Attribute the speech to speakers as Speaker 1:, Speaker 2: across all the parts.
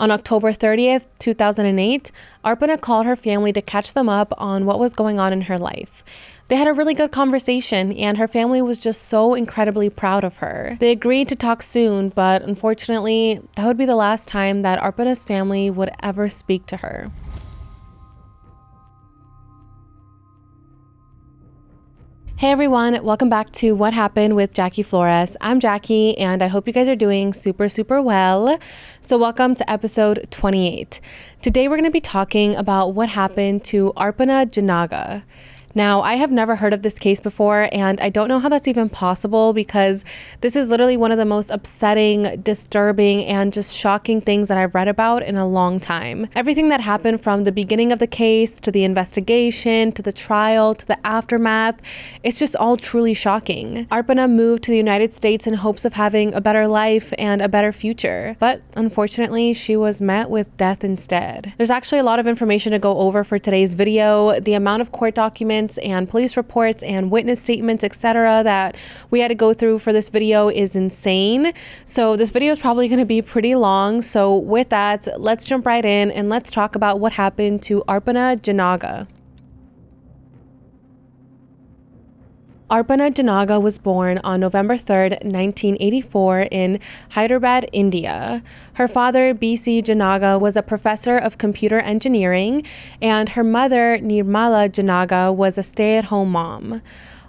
Speaker 1: On October 30th, 2008, Arpana called her family to catch them up on what was going on in her life. They had a really good conversation, and her family was just so incredibly proud of her. They agreed to talk soon, but unfortunately, that would be the last time that Arpana's family would ever speak to her. Hey everyone, welcome back to What Happened with Jackie Flores. I'm Jackie, and I hope you guys are doing super well. So welcome to episode 28. Today we're going to be talking about what happened to Arpana Jinaga. Now, I have never heard of this case before, and I don't know how that's even possible because this is literally one of the most upsetting, disturbing, and just shocking things that I've read about in a long time. Everything that happened from the beginning of the case, to the investigation, to the trial, to the aftermath, it's just all truly shocking. Arpana moved to the United States in hopes of having a better life and a better future, but unfortunately, she was met with death instead. There's actually a lot of information to go over for today's video. The amount of court documents and police reports and witness statements, etc., that we had to go through for this video is insane. So this video is probably going to be pretty long. So with that, let's jump right in and let's talk about what happened to Arpana Jinaga. Arpana Jinaga was born on November 3rd, 1984 in Hyderabad, India. Her father, B.C. Jinaga, was a professor of computer engineering, and her mother, Nirmala Jinaga, was a stay-at-home mom.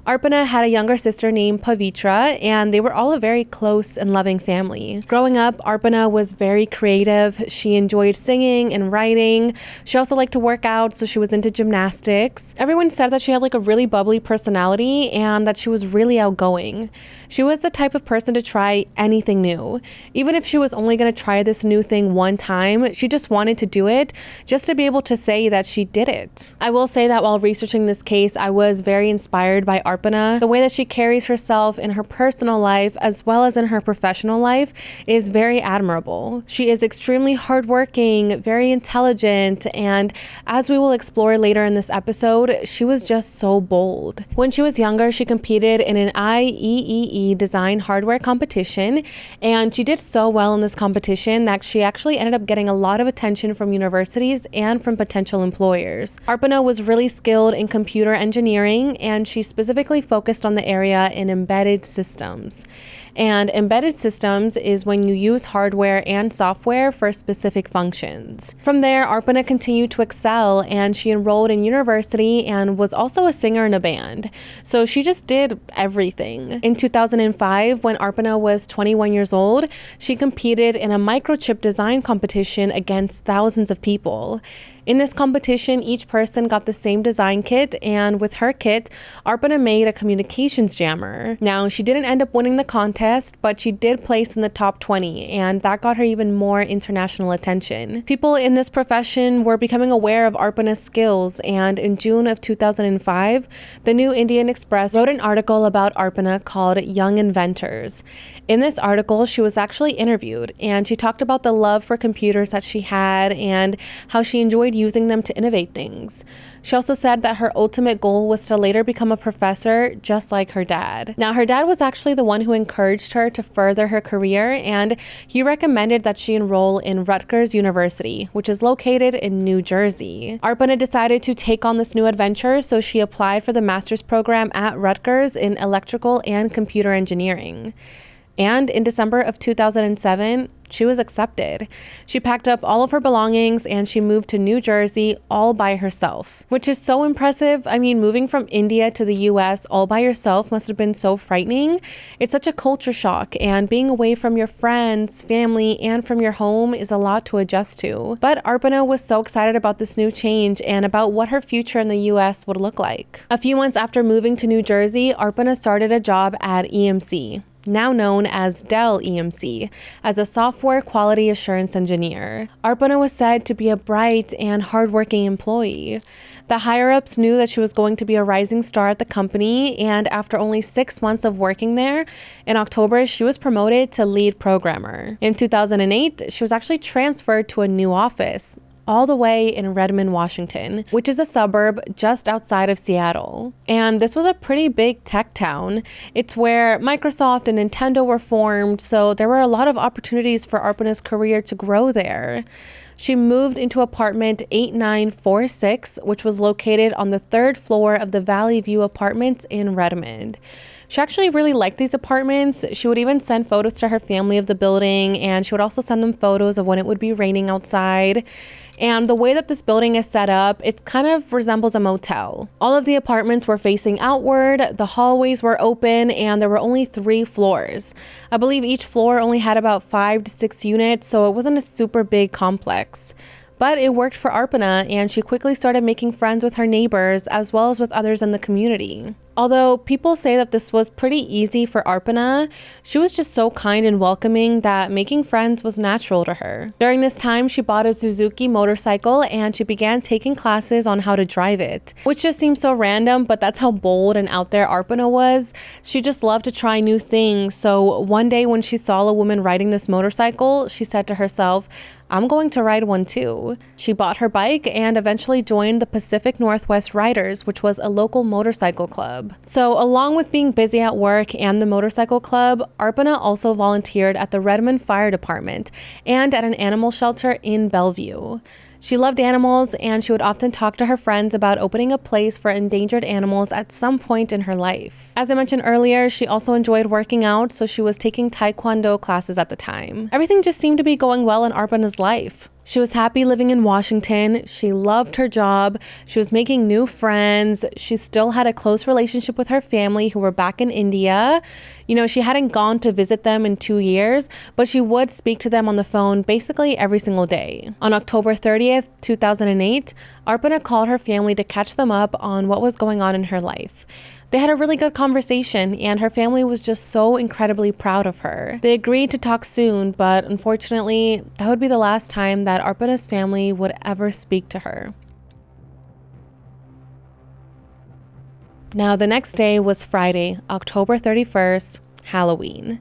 Speaker 1: Arpana had a younger sister named Pavitra, and they were all a very close and loving family. Growing up, Arpana was very creative. She enjoyed singing and writing. She also liked to work out, so she was into gymnastics. Everyone said that she had like a really bubbly personality and that she was really outgoing. She was the type of person to try anything new. Even if she was only going to try this new thing one time, she just wanted to do it just to be able to say that she did it. I will say that while researching this case, I was very inspired by Arpana. The way that she carries herself in her personal life as well as in her professional life is very admirable. She is extremely hardworking, very intelligent, and as we will explore later in this episode, she was just so bold. When she was younger, she competed in an IEEE design hardware competition, and she did so well in this competition that she actually ended up getting a lot of attention from universities and from potential employers. Arpana was really skilled in computer engineering, and she specifically focused on the area in embedded systems. And embedded systems is when you use hardware and software for specific functions. From there, Arpana continued to excel, and she enrolled in university and was also a singer in a band. So she just did everything. In 2005, when Arpana was 21 years old, she competed in a microchip design competition against thousands of people. In this competition, each person got the same design kit, and with her kit, Arpana made a communications jammer. Now, she didn't end up winning the contest, but she did place in the top 20, and that got her even more international attention. People in this profession were becoming aware of Arpana's skills, and in June of 2005, the New Indian Express wrote an article about Arpana called Young Inventors. In this article, she was actually interviewed, and she talked about the love for computers that she had and how she enjoyed using them to innovate things. She also said that her ultimate goal was to later become a professor, just like her dad. Now, her dad was actually the one who encouraged her to further her career, and he recommended that she enroll in Rutgers University, which is located in New Jersey. Arpana decided to take on this new adventure, so she applied for the master's program at Rutgers in electrical and computer engineering. And in December of 2007, she was accepted. She packed up all of her belongings and she moved to New Jersey all by herself, which is so impressive. I mean, moving from India to the US all by yourself must have been so frightening. It's such a culture shock, and being away from your friends, family, and from your home is a lot to adjust to. But Arpana was so excited about this new change and about what her future in the US would look like. A few months after moving to New Jersey, Arpana started a job at EMC, now known as Dell EMC, as a software quality assurance engineer. Arpana was said to be a bright and hardworking employee. The higher-ups knew that she was going to be a rising star at the company, and after only 6 months of working there, in October, she was promoted to lead programmer. In 2008, she was actually transferred to a new office. all the way in Redmond, Washington, which is a suburb just outside of Seattle. And this was a pretty big tech town. It's where Microsoft and Nintendo were formed, so there were a lot of opportunities for Arpana's career to grow there. She moved into apartment 8946, which was located on the 3rd floor of the Valley View Apartments in Redmond. She actually really liked these apartments. She would even send photos to her family of the building, and she would also send them photos of when it would be raining outside. And the way that this building is set up, it kind of resembles a motel. All of the apartments were facing outward, the hallways were open, and there were only 3 floors. I believe each floor only had about 5 to 6 units, so it wasn't a super big complex. But it worked for Arpana, and she quickly started making friends with her neighbors as well as with others in the community. Although people say that this was pretty easy for Arpana, she was just so kind and welcoming that making friends was natural to her. During this time, she bought a Suzuki motorcycle and she began taking classes on how to drive it, which just seems so random, but that's how bold and out there Arpana was. She just loved to try new things. So one day when she saw a woman riding this motorcycle, she said to herself, I'm going to ride one too. She bought her bike and eventually joined the Pacific Northwest Riders, which was a local motorcycle club. So along with being busy at work and the motorcycle club, Arpana also volunteered at the Redmond Fire Department and at an animal shelter in Bellevue. She loved animals, and she would often talk to her friends about opening a place for endangered animals at some point in her life. As I mentioned earlier, she also enjoyed working out, so she was taking Taekwondo classes at the time. Everything just seemed to be going well in Arpana's life. She was happy living in Washington. She loved her job. She was making new friends. She still had a close relationship with her family who were back in India. You know, she hadn't gone to visit them in 2 years, but she would speak to them on the phone basically every single day. On October 30th, 2008, Arpana called her family to catch them up on what was going on in her life. They had a really good conversation, and her family was just so incredibly proud of her. They agreed to talk soon, but unfortunately, that would be the last time that Arpana's family would ever speak to her. Now, the next day was Friday, October 31st, Halloween.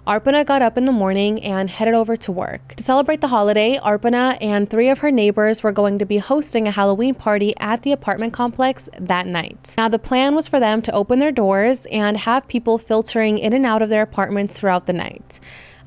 Speaker 1: Arpana got up in the morning and headed over to work. To celebrate the holiday, Arpana and 3 of her neighbors were going to be hosting a Halloween party at the apartment complex that night. Now, the plan was for them to open their doors and have people filtering in and out of their apartments throughout the night.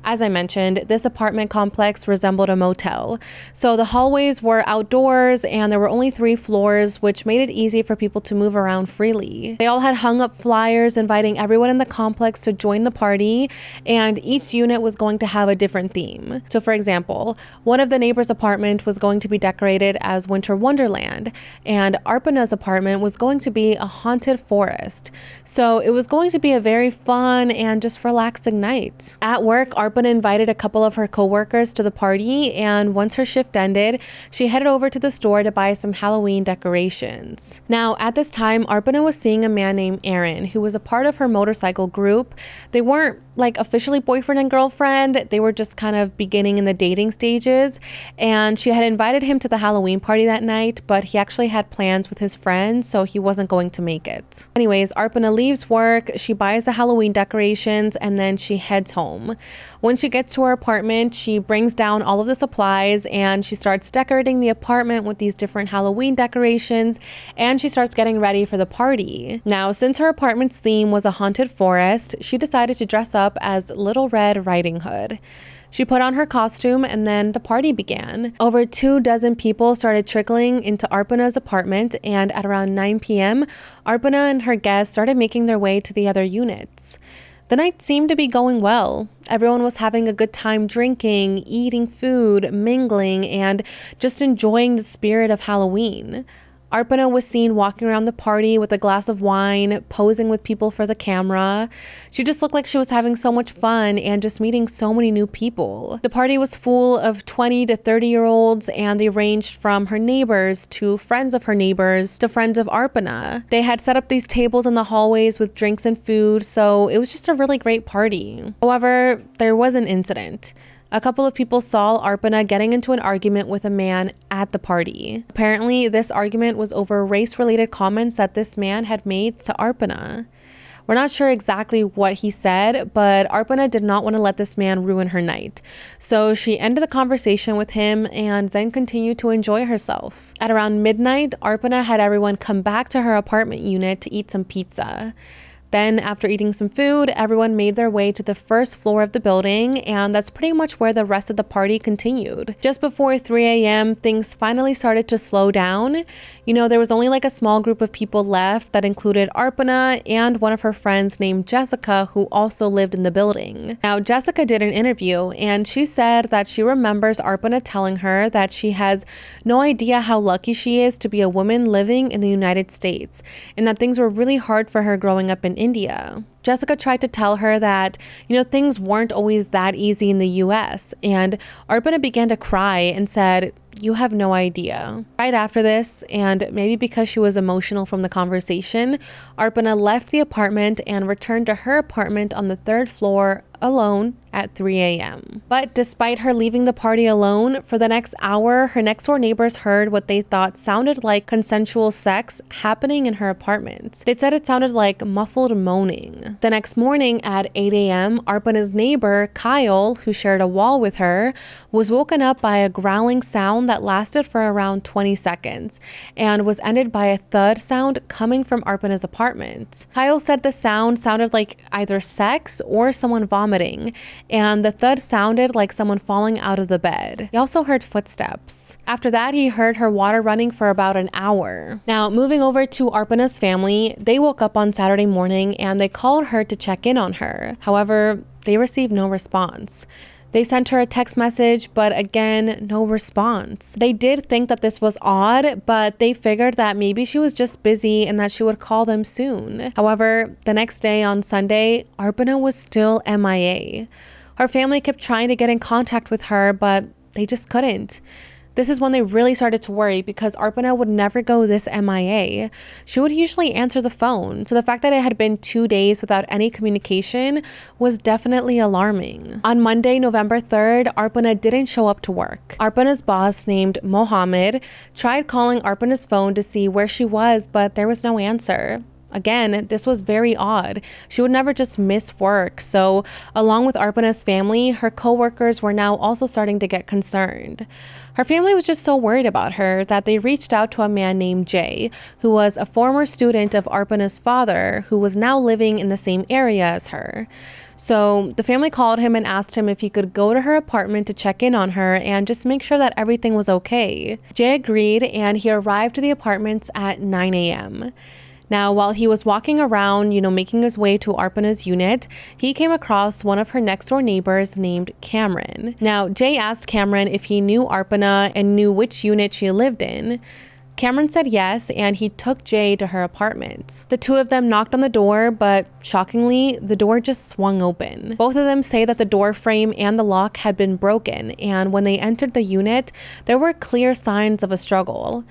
Speaker 1: As I mentioned, this apartment complex resembled a motel. So the hallways were outdoors and there were only 3 floors, which made it easy for people to move around freely. They all had hung up flyers inviting everyone in the complex to join the party, and each unit was going to have a different theme. So for example, one of the neighbors' apartment was going to be decorated as Winter Wonderland, and Arpana's apartment was going to be a haunted forest. So it was going to be a very fun and just relaxing night. At work, Arpana invited a couple of her coworkers to the party, and once her shift ended, she headed over to the store to buy some Halloween decorations. Now, at this time, Arpana was seeing a man named Aaron, who was a part of her motorcycle group. They weren't like officially boyfriend and girlfriend, they were just kind of beginning in the dating stages, and she had invited him to the Halloween party that night, but he actually had plans with his friends, so he wasn't going to make it. Anyways, Arpana leaves work, she buys the Halloween decorations, and then she heads home. When she gets to her apartment, she brings down all of the supplies and she starts decorating the apartment with these different Halloween decorations, and she starts getting ready for the party. Now, since her apartment's theme was a haunted forest, she decided to dress up as Little Red Riding Hood. She put on her costume and then the party began. Over 24 people started trickling into Arpana's apartment, and at around 9 p.m., Arpana and her guests started making their way to the other units. The night seemed to be going well. Everyone was having a good time drinking, eating food, mingling, and just enjoying the spirit of Halloween. Arpana was seen walking around the party with a glass of wine, posing with people for the camera. She just looked like she was having so much fun and just meeting so many new people. The party was full of 20 to 30-year-olds, and they ranged from her neighbors to friends of her neighbors to friends of Arpana. They had set up these tables in the hallways with drinks and food, so it was just a really great party. However, there was an incident. A couple of people saw Arpana getting into an argument with a man at the party. Apparently, this argument was over race-related comments that this man had made to Arpana. We're not sure exactly what he said, but Arpana did not want to let this man ruin her night. So she ended the conversation with him and then continued to enjoy herself. At around midnight, Arpana had everyone come back to her apartment unit to eat some pizza. Then, after eating some food, everyone made their way to the first floor of the building, and that's pretty much where the rest of the party continued. Just before 3 a.m., things finally started to slow down. There was only like a small group of people left that included Arpana and one of her friends named Jessica, who also lived in the building. Now, Jessica did an interview, and she said that she remembers Arpana telling her that she has no idea how lucky she is to be a woman living in the United States, and that things were really hard for her growing up in India. Jessica tried to tell her that, things weren't always that easy in the US, and Arpana began to cry and said, "You have no idea." Right after this, and maybe because she was emotional from the conversation, Arpana left the apartment and returned to her apartment on the 3rd floor alone at 3 a.m. But despite her leaving the party alone, for the next hour, her next door neighbors heard what they thought sounded like consensual sex happening in her apartment. They said it sounded like muffled moaning. The next morning at 8 a.m., Arpana's neighbor, Kyle, who shared a wall with her, was woken up by a growling sound that lasted for around 20 seconds and was ended by a thud sound coming from Arpana's apartment. Kyle said the sound sounded like either sex or someone vomiting, and the thud sounded like someone falling out of the bed. He also heard footsteps. After that, he heard her water running for about an hour. Now, moving over to Arpana's family, they woke up on Saturday morning and they called her to check in on her. However, they received no response. They sent her a text message, but again, no response. They did think that this was odd, but they figured that maybe she was just busy and that she would call them soon. However, the next day on Sunday, Arpana was still MIA. Her family kept trying to get in contact with her, but they just couldn't. This is when they really started to worry because Arpana would never go this MIA. She would usually answer the phone, so the fact that it had been 2 days without any communication was definitely alarming. On Monday, November 3rd, Arpana didn't show up to work. Arpana's boss, named Mohammed, tried calling Arpana's phone to see where she was, but there was no answer. Again, this was very odd. She would never just miss work. So along with Arpana's family, her co-workers were now also starting to get concerned. Her family was just so worried about her that they reached out to a man named Jay, who was a former student of Arpana's father, who was now living in the same area as her. So the family called him and asked him if he could go to her apartment to check in on her and just make sure that everything was okay. Jay agreed, and he arrived to the apartments at 9 a.m. Now, while he was walking around, making his way to Arpana's unit, he came across one of her next door neighbors named Cameron. Now, Jay asked Cameron if he knew Arpana and knew which unit she lived in. Cameron said yes, and he took Jay to her apartment. The two of them knocked on the door, but shockingly, the door just swung open. Both of them say that the door frame and the lock had been broken, and when they entered the unit, there were clear signs of a struggle.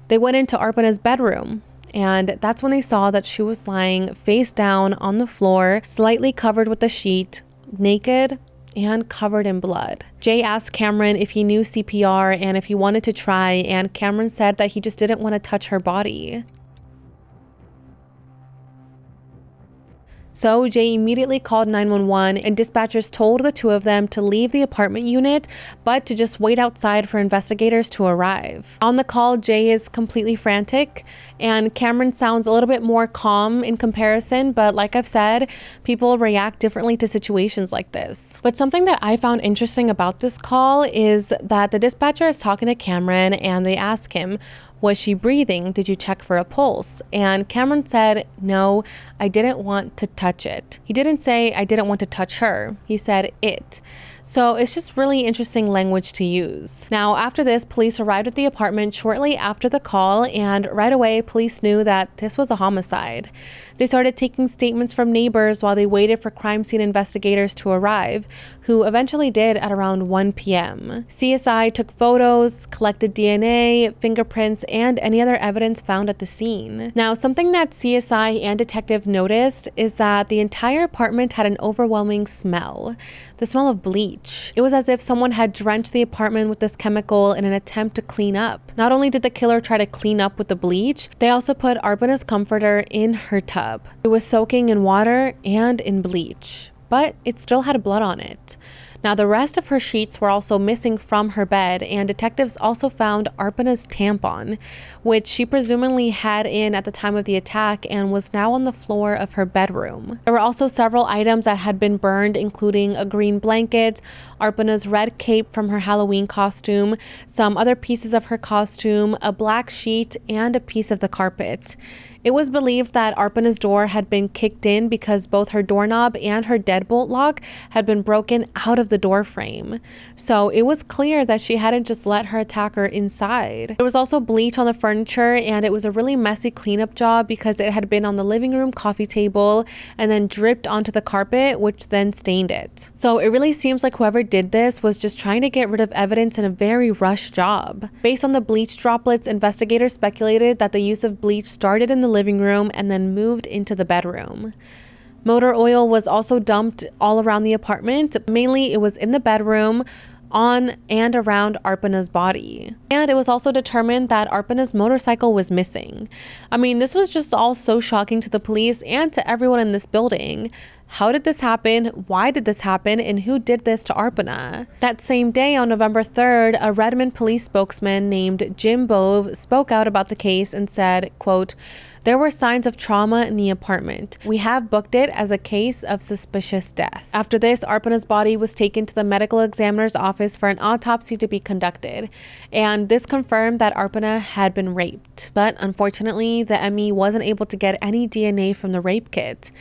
Speaker 1: They went into Arpana's bedroom, and that's when they saw that she was lying face down on the floor, slightly covered with a sheet, naked and covered in blood. Jay asked Cameron if he knew CPR and if he wanted to try, and Cameron said that he just didn't want to touch her body. So Jay immediately called 911, and dispatchers told the two of them to leave the apartment unit, but to just wait outside for investigators to arrive. On the call, Jay is completely frantic, and Cameron sounds a little bit more calm in comparison, but like I've said, people react differently to situations like this. But something that I found interesting about this call is that the dispatcher is talking to Cameron, and they ask him, was she breathing? Did you check for a pulse? And Cameron said, no, I didn't want to touch it. He didn't say I didn't want to touch her. He said it. So it's just really interesting language to use. Now, after this, police arrived at the apartment shortly after the call, and right away, police knew that this was a homicide. They started taking statements from neighbors while they waited for crime scene investigators to arrive, who eventually did at around 1 p.m. CSI took photos, collected DNA, fingerprints, and any other evidence found at the scene. Now, something that CSI and detectives noticed is that the entire apartment had an overwhelming smell, the smell of bleach. bleach. It was as if someone had drenched the apartment with this chemical in an attempt to clean up. Not only did the killer try to clean up with the bleach, they also put Arpana's comforter in her tub. It was soaking in water and in bleach, but it still had blood on it. Now, the rest of her sheets were also missing from her bed, and detectives also found Arpana's tampon, which she presumably had in at the time of the attack and was now on the floor of her bedroom. There were also several items that had been burned, including a green blanket, Arpana's red cape from her Halloween costume, some other pieces of her costume, a black sheet, and a piece of the carpet. It was believed that Arpana's door had been kicked in because both her doorknob and her deadbolt lock had been broken out of the door frame. So it was clear that she hadn't just let her attacker inside. There was also bleach on the furniture, and it was a really messy cleanup job because it had been on the living room coffee table and then dripped onto the carpet, which then stained it. So it really seems like whoever did this was just trying to get rid of evidence in a very rushed job. Based on the bleach droplets, investigators speculated that the use of bleach started in the living room and then moved into the bedroom. Motor oil was also dumped all around the apartment. Mainly it was in the bedroom, on and around Arpana's body. And it was also determined that Arpana's motorcycle was missing. I mean, this was just all so shocking to the police and to everyone in this building. How did this happen? Why did this happen? And who did this to Arpana? That same day, on November 3rd, a Redmond police spokesman named Jim Bove spoke out about the case and said, quote, "There were signs of trauma in the apartment. We have booked it as a case of suspicious death." After this, Arpana's body was taken to the medical examiner's office for an autopsy to be conducted, and this confirmed that Arpana had been raped. But unfortunately, the ME wasn't able to get any DNA from the rape kit.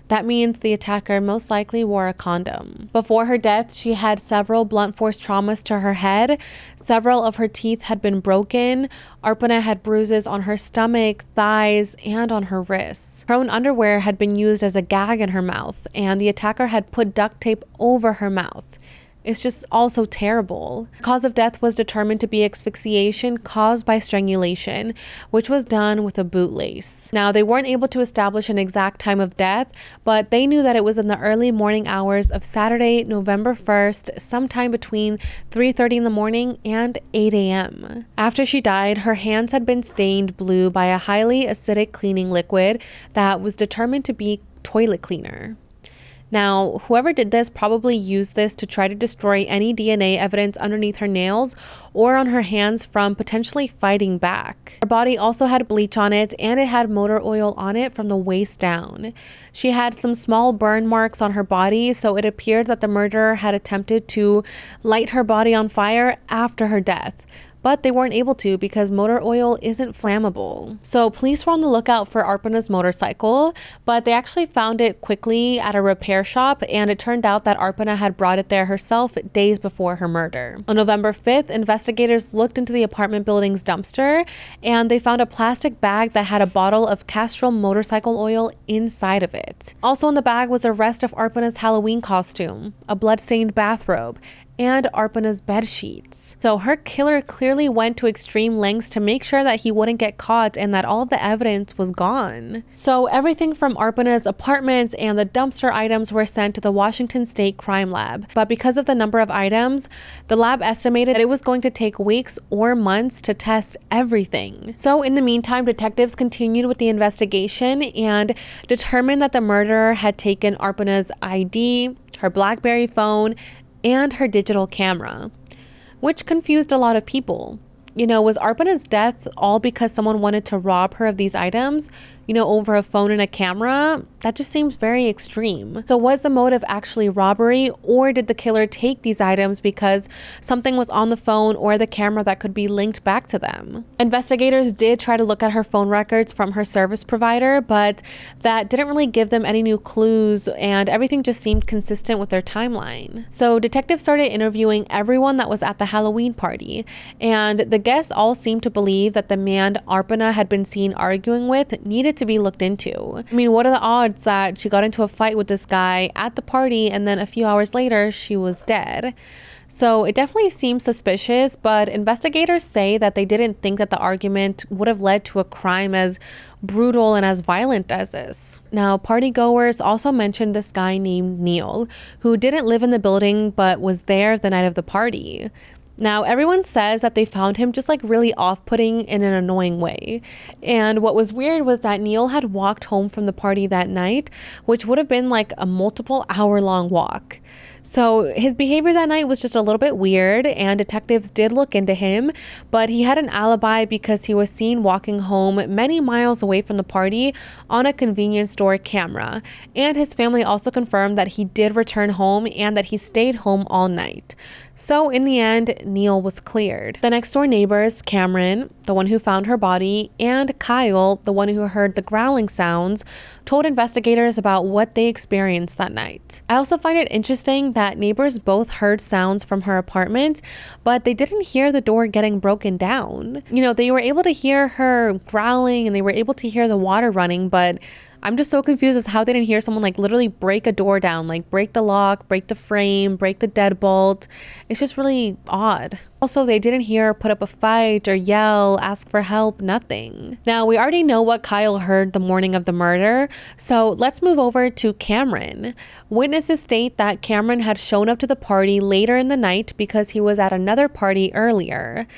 Speaker 1: That means the attacker most likely wore a condom. Before her death, she had several blunt force traumas to her head. Several of her teeth had been broken. Arpana had bruises on her stomach, thighs, and on her wrists. Her own underwear had been used as a gag in her mouth, and the attacker had put duct tape over her mouth. It's just all so terrible. The cause of death was determined to be asphyxiation caused by strangulation, which was done with a bootlace. Now, they weren't able to establish an exact time of death, but they knew that it was in the early morning hours of Saturday, November 1st, sometime between 3:30 in the morning and 8 a.m. After she died, her hands had been stained blue by a highly acidic cleaning liquid that was determined to be toilet cleaner. Now, whoever did this probably used this to try to destroy any DNA evidence underneath her nails or on her hands from potentially fighting back. Her body also had bleach on it, and it had motor oil on it from the waist down. She had some small burn marks on her body, so it appeared that the murderer had attempted to light her body on fire after her death. But they weren't able to because motor oil isn't flammable. So police were on the lookout for Arpana's motorcycle, but they actually found it quickly at a repair shop, and it turned out that Arpana had brought it there herself days before her murder. On November 5th, investigators looked into the apartment building's dumpster, and they found a plastic bag that had a bottle of Castrol motorcycle oil inside of it. Also in the bag was the rest of Arpana's Halloween costume, a blood-stained bathrobe, and Arpana's bed sheets. So her killer clearly went to extreme lengths to make sure that he wouldn't get caught and that all of the evidence was gone. So everything from Arpana's apartments and the dumpster items were sent to the Washington State Crime Lab. But because of the number of items, the lab estimated that it was going to take weeks or months to test everything. So in the meantime, detectives continued with the investigation and determined that the murderer had taken Arpana's ID, her BlackBerry phone, and her digital camera, which confused a lot of people. Was Arpana's death all because someone wanted to rob her of these items, over a phone and a camera? That just seems very extreme. So was the motive actually robbery, or did the killer take these items because something was on the phone or the camera that could be linked back to them? Investigators did try to look at her phone records from her service provider, but that didn't really give them any new clues, and everything just seemed consistent with their timeline. So detectives started interviewing everyone that was at the Halloween party, and the guests all seemed to believe that the man Arpana had been seen arguing with needed to be looked into. I mean, what are the odds that she got into a fight with this guy at the party and then a few hours later she was dead? So it definitely seems suspicious, but investigators say that they didn't think that the argument would have led to a crime as brutal and as violent as this. Now, partygoers also mentioned this guy named Neil, who didn't live in the building but was there the night of the party. Now, everyone says that they found him just like really off-putting in an annoying way. And what was weird was that Neil had walked home from the party that night, which would have been like a multiple hour-long walk. So his behavior that night was just a little bit weird, and detectives did look into him, but he had an alibi because he was seen walking home many miles away from the party on a convenience store camera. And his family also confirmed that he did return home and that he stayed home all night. So in the end, Neil was cleared. The next door neighbors, Cameron, the one who found her body, and Kyle, the one who heard the growling sounds, told investigators about what they experienced that night. I also find it interesting that neighbors both heard sounds from her apartment, but they didn't hear the door getting broken down. You know, they were able to hear her growling and they were able to hear the water running, but I'm just so confused as how they didn't hear someone like literally break a door down, like break the lock, break the frame, break the deadbolt. It's just really odd. Also, they didn't hear her put up a fight or yell, ask for help, nothing. Now, we already know what Kyle heard the morning of the murder, so let's move over to Cameron. Witnesses state that Cameron had shown up to the party later in the night because he was at another party earlier.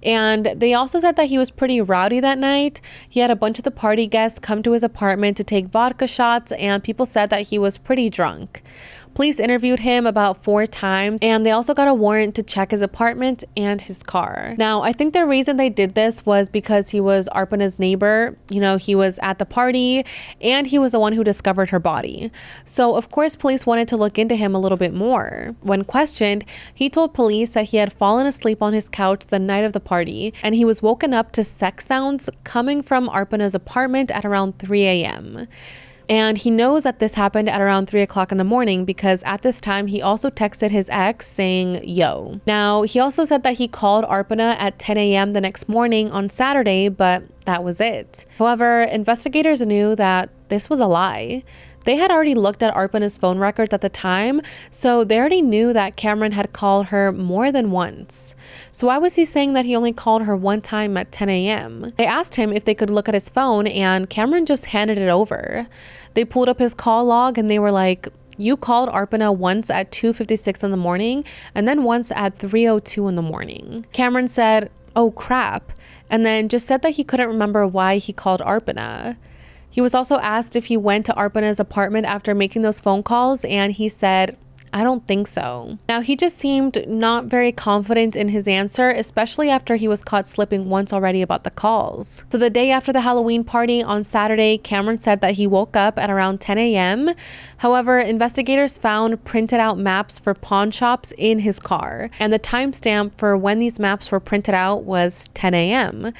Speaker 1: And they also said that he was pretty rowdy that night. He had a bunch of the party guests come to his apartment to take vodka shots, and people said that he was pretty drunk. Police interviewed him about 4 times, and they also got a warrant to check his apartment and his car. Now, I think the reason they did this was because he was Arpana's neighbor. You know, he was at the party, and he was the one who discovered her body. So, of course, police wanted to look into him a little bit more. When questioned, he told police that he had fallen asleep on his couch the night of the party, and he was woken up to sex sounds coming from Arpana's apartment at around 3 a.m. And he knows that this happened at around 3 o'clock in the morning because at this time he also texted his ex saying, yo. Now, he also said that he called Arpana at 10 a.m. the next morning on Saturday, but that was it. However, investigators knew that this was a lie. They had already looked at Arpana's phone records at the time, so they already knew that Cameron had called her more than once. So why was he saying that he only called her one time at 10 a.m.? They asked him if they could look at his phone, and Cameron just handed it over. They pulled up his call log and they were like, you called Arpana once at 2:56 in the morning and then once at 3:02 in the morning. Cameron said, oh crap, and then just said that he couldn't remember why he called Arpana. He was also asked if he went to Arpana's apartment after making those phone calls, and he said, I don't think so. Now, he just seemed not very confident in his answer, especially after he was caught slipping once already about the calls. So the day after the Halloween party on Saturday, Cameron said that he woke up at around 10 a.m. However, investigators found printed out maps for pawn shops in his car, and the timestamp for when these maps were printed out was 10 a.m.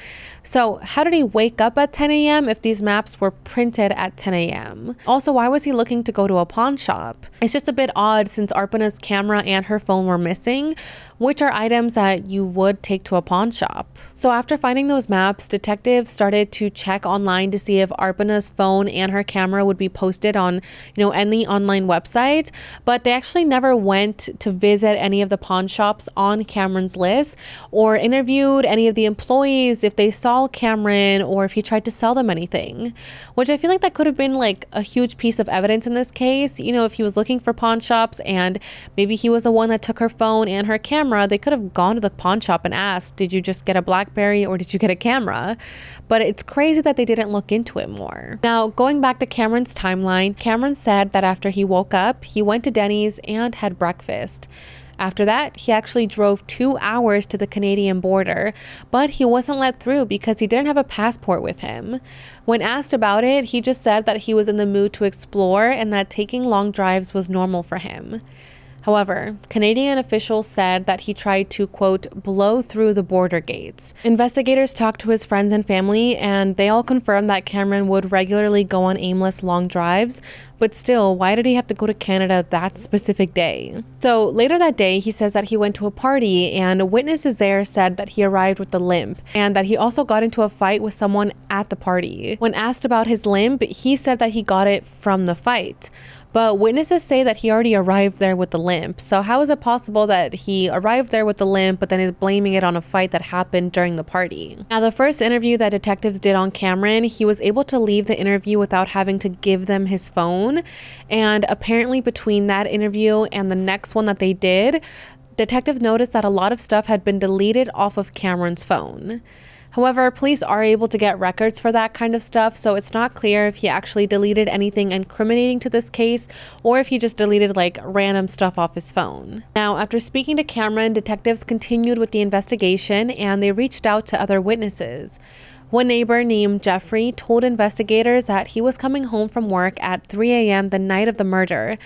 Speaker 1: So how did he wake up at 10 a.m. if these maps were printed at 10 a.m.? Also, why was he looking to go to a pawn shop? It's just a bit odd since Arpana's camera and her phone were missing, which are items that you would take to a pawn shop. So after finding those maps, detectives started to check online to see if Arpana's phone and her camera would be posted on, any online website, but they actually never went to visit any of the pawn shops on Cameron's list or interviewed any of the employees if they saw Cameron or if he tried to sell them anything, which I feel like that could have been like a huge piece of evidence in this case. If he was looking for pawn shops and maybe he was the one that took her phone and her camera, they could have gone to the pawn shop and asked, did you just get a BlackBerry or did you get a camera? But it's crazy that they didn't look into it more. Now, going back to Cameron's timeline, Cameron said that after he woke up, he went to Denny's and had breakfast. After that, he actually drove 2 hours to the Canadian border, but he wasn't let through because he didn't have a passport with him. When asked about it, he just said that he was in the mood to explore and that taking long drives was normal for him. However, Canadian officials said that he tried to, quote, blow through the border gates. Investigators talked to his friends and family, and they all confirmed that Cameron would regularly go on aimless long drives, but still, why did he have to go to Canada that specific day? So later that day, he says that he went to a party, and witnesses there said that he arrived with a limp, and that he also got into a fight with someone at the party. When asked about his limp, he said that he got it from the fight. But witnesses say that he already arrived there with the limp. So how is it possible that he arrived there with the limp, but then is blaming it on a fight that happened during the party? Now, the first interview that detectives did on Cameron, he was able to leave the interview without having to give them his phone. And apparently between that interview and the next one that they did, detectives noticed that a lot of stuff had been deleted off of Cameron's phone. However, police are able to get records for that kind of stuff, so it's not clear if he actually deleted anything incriminating to this case or if he just deleted like random stuff off his phone. Now, after speaking to Cameron, detectives continued with the investigation and they reached out to other witnesses. One neighbor named Jeffrey told investigators that he was coming home from work at 3 a.m. the night of the murder,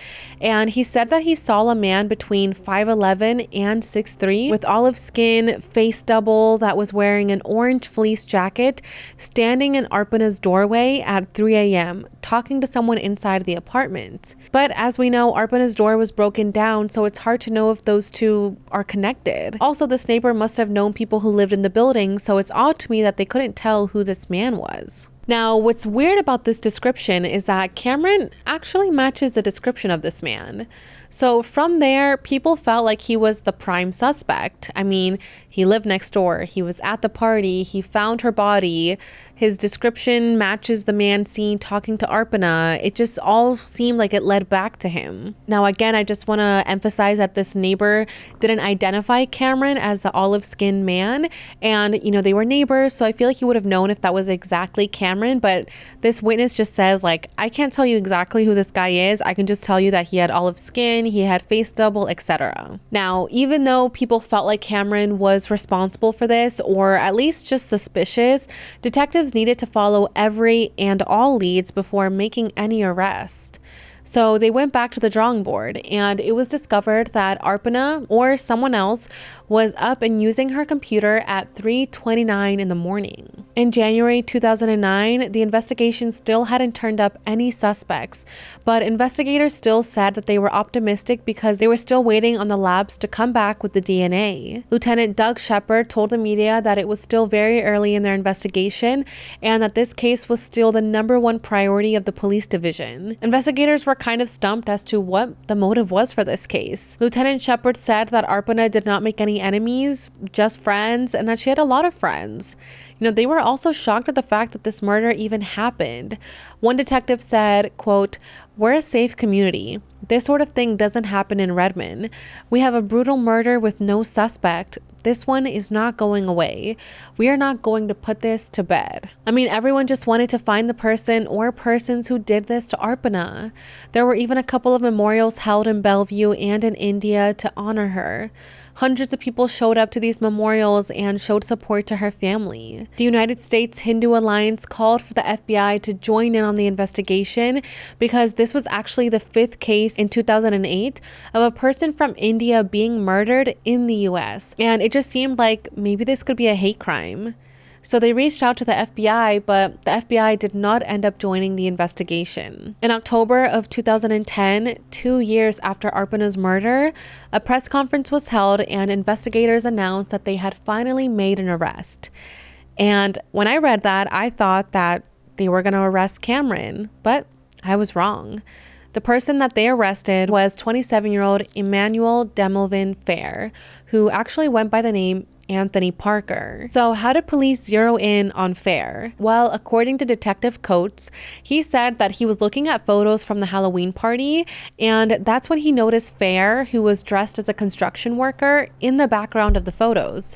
Speaker 1: and he said that he saw a man between 5'11" and 6'3" with olive skin, face double, that was wearing an orange fleece jacket, standing in Arpana's doorway at 3 a.m., talking to someone inside the apartment. But as we know, Arpana's door was broken down, so it's hard to know if those two are connected. Also, this neighbor must have known people who lived in the building, so it's odd to me that they couldn't tell who this man was. Now, what's weird about this description is that Cameron actually matches the description of this man. So from there, people felt like he was the prime suspect. I mean, he lived next door, he was at the party, he found her body, his description matches the man seen talking to Arpana. It just all seemed like it led back to him. Now, again, I just want to emphasize that this neighbor didn't identify Cameron as the olive-skinned man, and you know, they were neighbors, so I feel like he would have known if that was exactly Cameron. But this witness just says, like, I can't tell you exactly who this guy is, I can just tell you that he had olive skin, he had face double, etc. Now, even though people felt like Cameron was responsible for this, or at least just suspicious, detectives needed to follow every and all leads before making any arrest. So they went back to the drawing board, and it was discovered that Arpana or someone else was up and using her computer at 3:29 in the morning. In January 2009, the investigation still hadn't turned up any suspects, but investigators still said that they were optimistic because they were still waiting on the labs to come back with the DNA. Lieutenant Doug Shepard told the media that it was still very early in their investigation and that this case was still the #1 priority of the police division. Investigators were kind of stumped as to what the motive was for this case. Lieutenant Shepard said that Arpana did not make any enemies, just friends, and that she had a lot of friends. You know, they were also shocked at the fact that this murder even happened. One detective said, quote, "We're a safe community. This sort of thing doesn't happen in Redmond. We have a brutal murder with no suspect. This one is not going away. We are not going to put this to bed." I mean, everyone just wanted to find the person or persons who did this to Arpana. There were even a couple of memorials held in Bellevue and in India to honor her. Hundreds of people showed up to these memorials and showed support to her family. The United States Hindu Alliance called for the FBI to join in on the investigation because this was actually the 5th case in 2008 of a person from India being murdered in the US. And it just seemed like maybe this could be a hate crime. So they reached out to the FBI, but the FBI did not end up joining the investigation. In October of 2010, 2 years after Arpana's murder, a press conference was held and investigators announced that they had finally made an arrest. And when I read that, I thought that they were going to arrest Cameron, but I was wrong. The person that they arrested was 27-year-old Emmanuel Demelvin Fair, who actually went by the name Anthony Parker. So how did police zero in on Fair? Well, according to Detective Coates, he said that he was looking at photos from the Halloween party, and that's when he noticed Fair, who was dressed as a construction worker, in the background of the photos.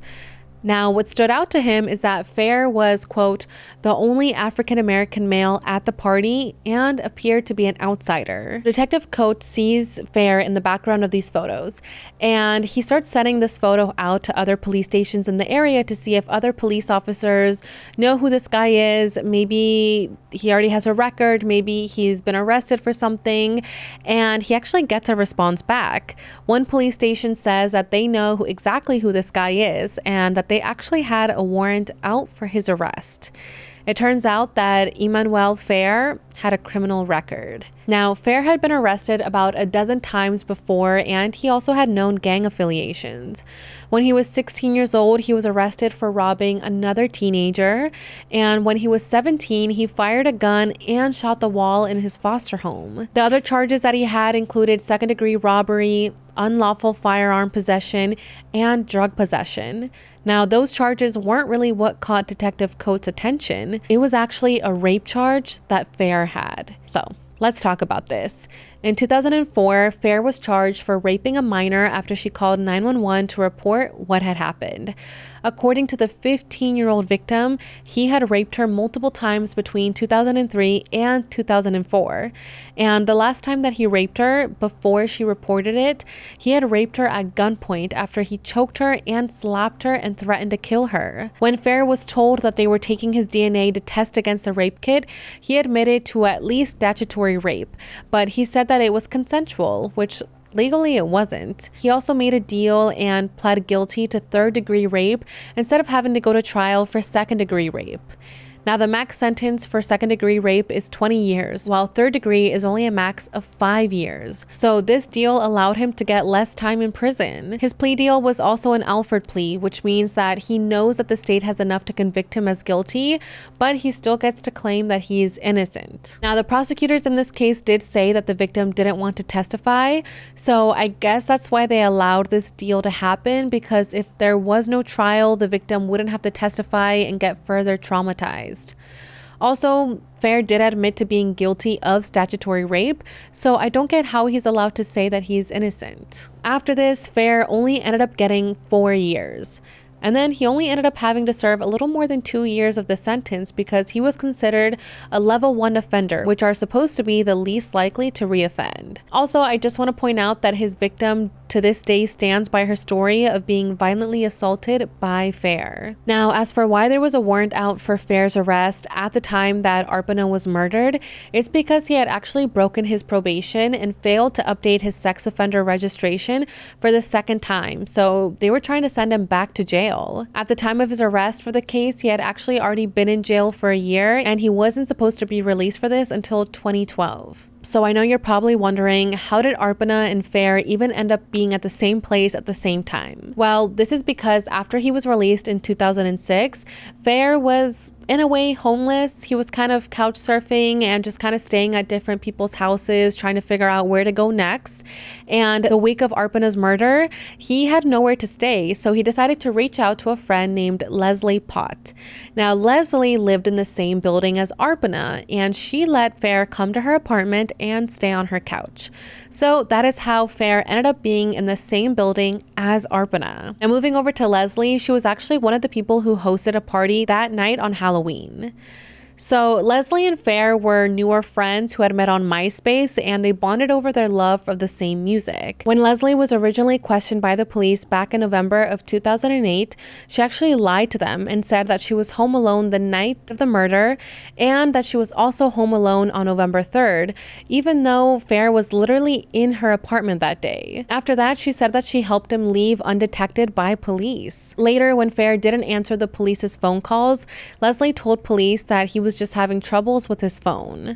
Speaker 1: Now, what stood out to him is that Fair was, quote, the only African-American male at the party and appeared to be an outsider. Detective Coates sees Fair in the background of these photos, and he starts sending this photo out to other police stations in the area to see if other police officers know who this guy is. Maybe he already has a record, maybe he's been arrested for something, and he actually gets a response back. One police station says that they know exactly who this guy is and that they actually had a warrant out for his arrest. It turns out that Emmanuel Fair had a criminal record. Now, Fair had been arrested about a dozen times before, and he also had known gang affiliations. When he was 16 years old, he was arrested for robbing another teenager, and when he was 17, he fired a gun and shot the wall in his foster home. The other charges that he had included second-degree robbery, unlawful firearm possession, and drug possession. Now, those charges weren't really what caught Detective Coates' attention. It was actually a rape charge that Fair had. So, let's talk about this. In 2004, Fair was charged for raping a minor after she called 911 to report what had happened. According to the 15-year-old victim, he had raped her multiple times between 2003 and 2004. And the last time that he raped her, before she reported it, he had raped her at gunpoint after he choked her and slapped her and threatened to kill her. When Fair was told that they were taking his DNA to test against the rape kit, he admitted to at least statutory rape, but he said that it was consensual, which legally it wasn't. He also made a deal and pled guilty to third-degree rape instead of having to go to trial for second-degree rape. Now, the max sentence for second-degree rape is 20 years, while third-degree is only a max of 5 years. So this deal allowed him to get less time in prison. His plea deal was also an Alford plea, which means that he knows that the state has enough to convict him as guilty, but he still gets to claim that he is innocent. Now, the prosecutors in this case did say that the victim didn't want to testify, so I guess that's why they allowed this deal to happen, because if there was no trial, the victim wouldn't have to testify and get further traumatized. Also, Fair did admit to being guilty of statutory rape, so I don't get how he's allowed to say that he's innocent. After this, Fair only ended up getting 4 years. And then he only ended up having to serve a little more than 2 years of the sentence because he was considered a level 1 offender, which are supposed to be the least likely to reoffend. Also, I just want to point out that his victim to this day stands by her story of being violently assaulted by Fair. Now, as for why there was a warrant out for Fair's arrest at the time that Arpana was murdered, it's because he had actually broken his probation and failed to update his sex offender registration for the second time, so they were trying to send him back to jail. At the time of his arrest for the case, he had actually already been in jail for a year, and he wasn't supposed to be released for this until 2012. So I know you're probably wondering, how did Arpana and Fair even end up being at the same place at the same time? Well, this is because after he was released in 2006, Fair was in a way homeless. He was kind of couch surfing and just kind of staying at different people's houses, trying to figure out where to go next. And the week of Arpana's murder, he had nowhere to stay, so he decided to reach out to a friend named Leslie Pott. Now, Leslie lived in the same building as Arpana, and she let Fair come to her apartment and stay on her couch. So that is how Fair ended up being in the same building as Arpana. And moving over to Leslie, she was actually one of the people who hosted a party that night on Halloween. So Leslie and Fair were newer friends who had met on MySpace, and they bonded over their love of the same music. When Leslie was originally questioned by the police back in November of 2008, she actually lied to them and said that she was home alone the night of the murder and that she was also home alone on November 3rd, even though Fair was literally in her apartment that day. After that, she said that she helped him leave undetected by police. Later, when Fair didn't answer the police's phone calls, Leslie told police that he was just having troubles with his phone.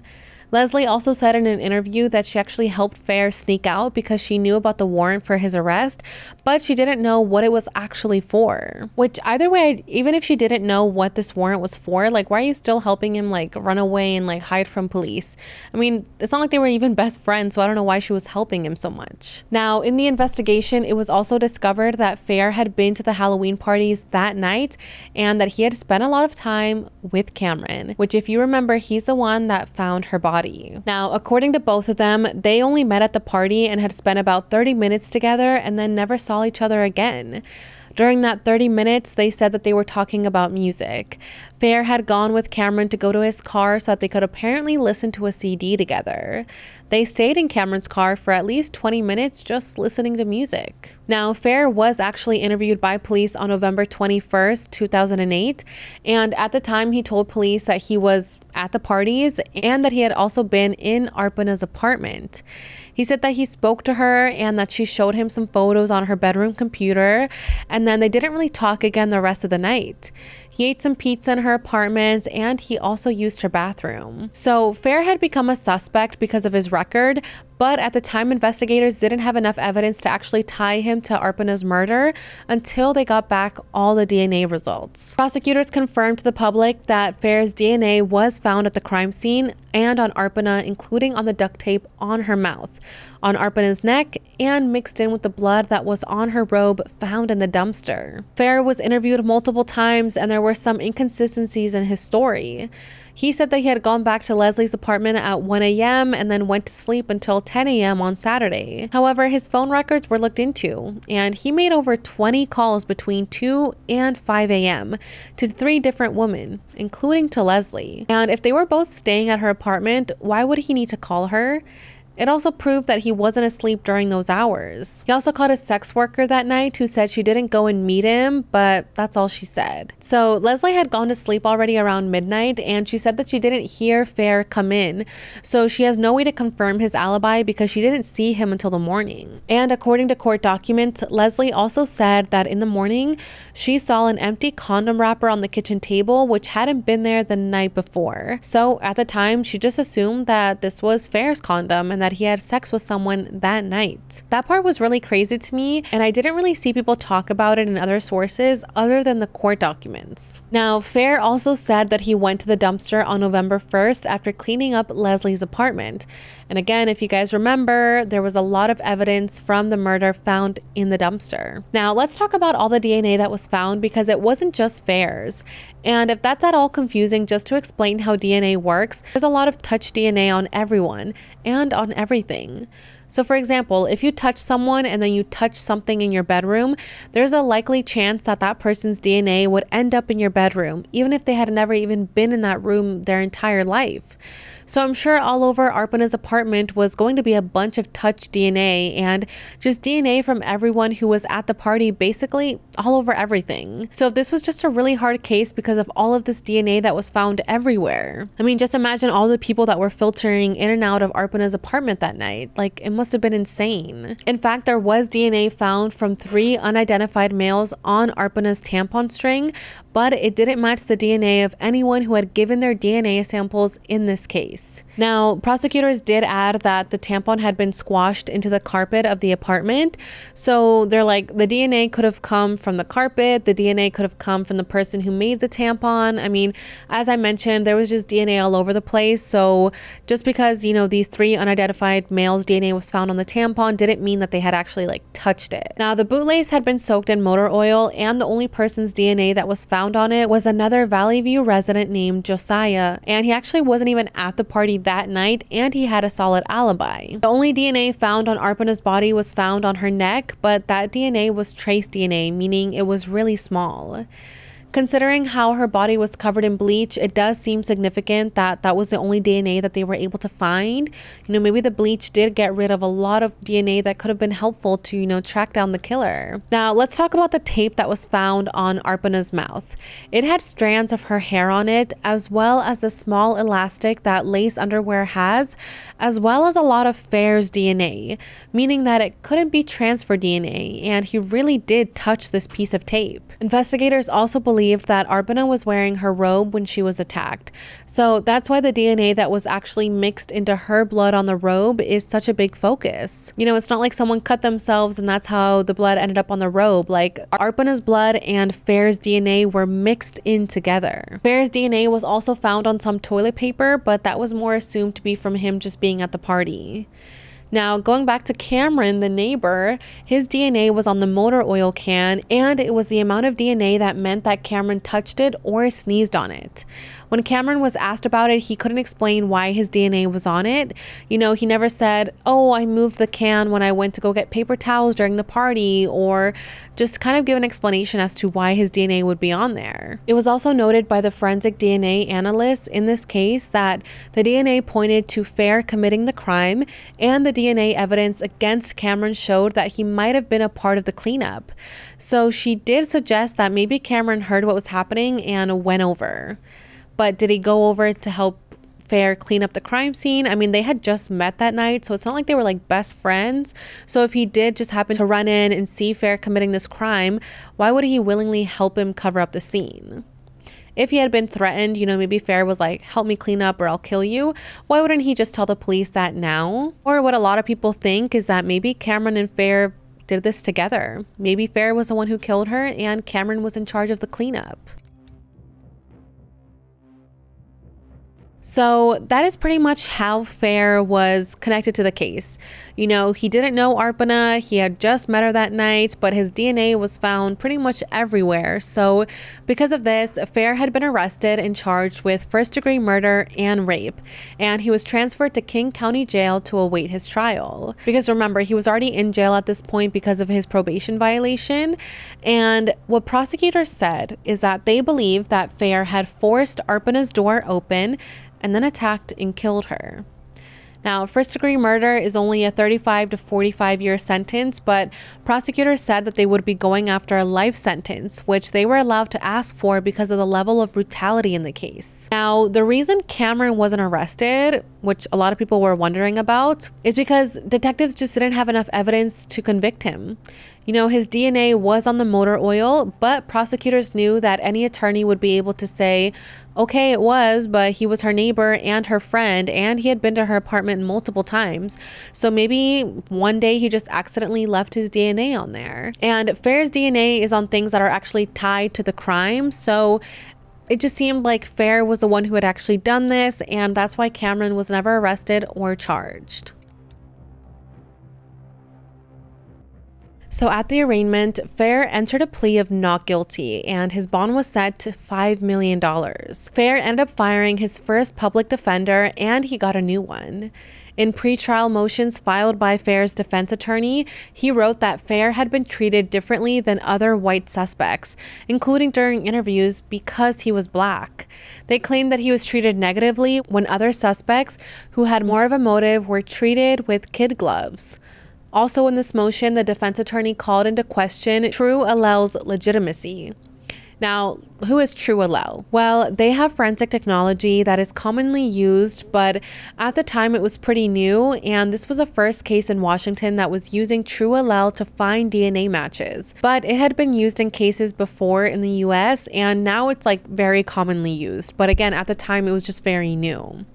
Speaker 1: Leslie also said in an interview that she actually helped Fair sneak out because she knew about the warrant for his arrest, but she didn't know what it was actually for. Which, either way, even if she didn't know what this warrant was for, like, why are you still helping him, like, run away and, like, hide from police? I mean, it's not like they were even best friends, so I don't know why she was helping him so much. Now, in the investigation, it was also discovered that Fair had been to the Halloween parties that night and that he had spent a lot of time with Cameron, which, if you remember, he's the one that found her body. Now, according to both of them, they only met at the party and had spent about 30 minutes together and then never saw each other again. During that 30 minutes, they said that they were talking about music. Fair had gone with Cameron to go to his car so that they could apparently listen to a CD together. They stayed in Cameron's car for at least 20 minutes just listening to music. Now, Fair was actually interviewed by police on November 21st, 2008, and at the time he told police that he was at the parties and that he had also been in Arpana's apartment. He said that he spoke to her and that she showed him some photos on her bedroom computer, and then they didn't really talk again the rest of the night. He ate some pizza in her apartment, and he also used her bathroom. So Fair had become a suspect because of his record, but at the time, investigators didn't have enough evidence to actually tie him to Arpana's murder until they got back all the DNA results. Prosecutors confirmed to the public that Fair's DNA was found at the crime scene and on Arpana, including on the duct tape on her mouth, on Arpana's neck, and mixed in with the blood that was on her robe found in the dumpster. Fair was interviewed multiple times, and there were some inconsistencies in his story. He said that he had gone back to Leslie's apartment at 1 a.m. and then went to sleep until 10 a.m. on Saturday. However, his phone records were looked into, and he made over 20 calls between 2 and 5 a.m. to 3 different women, including to Leslie. And if they were both staying at her apartment, why would he need to call her? It also proved that he wasn't asleep during those hours. He also called a sex worker that night who said she didn't go and meet him, but that's all she said. So Leslie had gone to sleep already around midnight, and she said that she didn't hear Fair come in. So she has no way to confirm his alibi because she didn't see him until the morning. And according to court documents, Leslie also said that in the morning, she saw an empty condom wrapper on the kitchen table, which hadn't been there the night before. So at the time, she just assumed that this was Fair's condom and that he had sex with someone that night. That part was really crazy to me, and I didn't really see people talk about it in other sources other than the court documents. Now, Fair also said that he went to the dumpster on November 1st after cleaning up Leslie's apartment. And again, if you guys remember, there was a lot of evidence from the murder found in the dumpster. Now, let's talk about all the DNA that was found because it wasn't just Fair's. And if that's at all confusing, just to explain how DNA works, there's a lot of touch DNA on everyone and on everything. So for example, if you touch someone and then you touch something in your bedroom, there's a likely chance that that person's DNA would end up in your bedroom, even if they had never even been in that room their entire life. So I'm sure all over Arpana's apartment was going to be a bunch of touch DNA and just DNA from everyone who was at the party, basically all over everything. So this was just a really hard case because of all of this DNA that was found everywhere. I mean, just imagine all the people that were filtering in and out of Arpana's apartment that night. Like, it must have been insane. In fact, there was DNA found from 3 unidentified males on Arpana's tampon string, but it didn't match the DNA of anyone who had given their DNA samples in this case. Now, prosecutors did add that the tampon had been squashed into the carpet of the apartment. So they're like, the DNA could have come from the carpet, the DNA could have come from the person who made the tampon. I mean, as I mentioned, there was just DNA all over the place. So just because, you know, these 3 unidentified males' DNA was found on the tampon didn't mean that they had actually like touched it. Now, the bootlace had been soaked in motor oil, and the only person's DNA that was found on it was another Valley View resident named Josiah, and he actually wasn't even at the party that night, and he had a solid alibi. The only DNA found on Arpana's body was found on her neck, but that DNA was trace DNA, meaning it was really small. Considering how her body was covered in bleach, it does seem significant that that was the only DNA that they were able to find. You know, maybe the bleach did get rid of a lot of DNA that could have been helpful to, you know, track down the killer. Now, let's talk about the tape that was found on Arpana's mouth. It had strands of her hair on it, as well as the small elastic that lace underwear has, as well as a lot of Fair's DNA, meaning that it couldn't be transfer DNA, and he really did touch this piece of tape. Investigators also believed that Arpana was wearing her robe when she was attacked. So that's why the DNA that was actually mixed into her blood on the robe is such a big focus. You know, it's not like someone cut themselves and that's how the blood ended up on the robe. Like, Arpana's blood and Fair's DNA were mixed in together. Fair's DNA was also found on some toilet paper, but that was more assumed to be from him just being at the party. Now, going back to Cameron, the neighbor, his DNA was on the motor oil can, and it was the amount of DNA that meant that Cameron touched it or sneezed on it. When Cameron was asked about it, he couldn't explain why his DNA was on it. You know, he never said, oh, I moved the can when I went to go get paper towels during the party, or just kind of give an explanation as to why his DNA would be on there. It was also noted by the forensic DNA analysts in this case that the DNA pointed to Fair committing the crime, and the DNA evidence against Cameron showed that he might have been a part of the cleanup. So she did suggest that maybe Cameron heard what was happening and went over. But did he go over to help Fair clean up the crime scene? I mean, they had just met that night, so it's not like they were like best friends. So if he did just happen to run in and see Fair committing this crime, why would he willingly help him cover up the scene? If he had been threatened, maybe Fair was like, help me clean up or I'll kill you, why wouldn't he just tell the police that now? Or what a lot of people think is that maybe Cameron and Fair did this together. Maybe Fair was the one who killed her and Cameron was in charge of the cleanup. So that is pretty much how Fair was connected to the case. He didn't know Arpana, he had just met her that night, but his DNA was found pretty much everywhere. So because of this, Fair had been arrested and charged with first-degree murder and rape, and he was transferred to King County Jail to await his trial. Because remember, he was already in jail at this point because of his probation violation, and what prosecutors said is that they believe that Fair had forced Arpana's door open and then attacked and killed her. Now, first-degree murder is only a 35 to 45-year sentence, but prosecutors said that they would be going after a life sentence, which they were allowed to ask for because of the level of brutality in the case. Now, the reason Cameron wasn't arrested, which a lot of people were wondering about, is because detectives just didn't have enough evidence to convict him. His DNA was on the motor oil, but prosecutors knew that any attorney would be able to say, okay, it was, but he was her neighbor and her friend, and he had been to her apartment multiple times. So maybe one day he just accidentally left his DNA on there. And Fair's DNA is on things that are actually tied to the crime. So it just seemed like Fair was the one who had actually done this, and that's why Cameron was never arrested or charged. So at the arraignment, Fair entered a plea of not guilty and his bond was set to $5 million. Fair ended up firing his first public defender and he got a new one. In pretrial motions filed by Fair's defense attorney, he wrote that Fair had been treated differently than other white suspects, including during interviews because he was black. They claimed that he was treated negatively when other suspects who had more of a motive were treated with kid gloves. Also in this motion, the defense attorney called into question True Allel's legitimacy. Now, who is True Allel? Well, they have forensic technology that is commonly used, but at the time it was pretty new, and this was the first case in Washington that was using True Allel to find DNA matches. But it had been used in cases before in the US, and now it's very commonly used. But again, at the time it was just very new.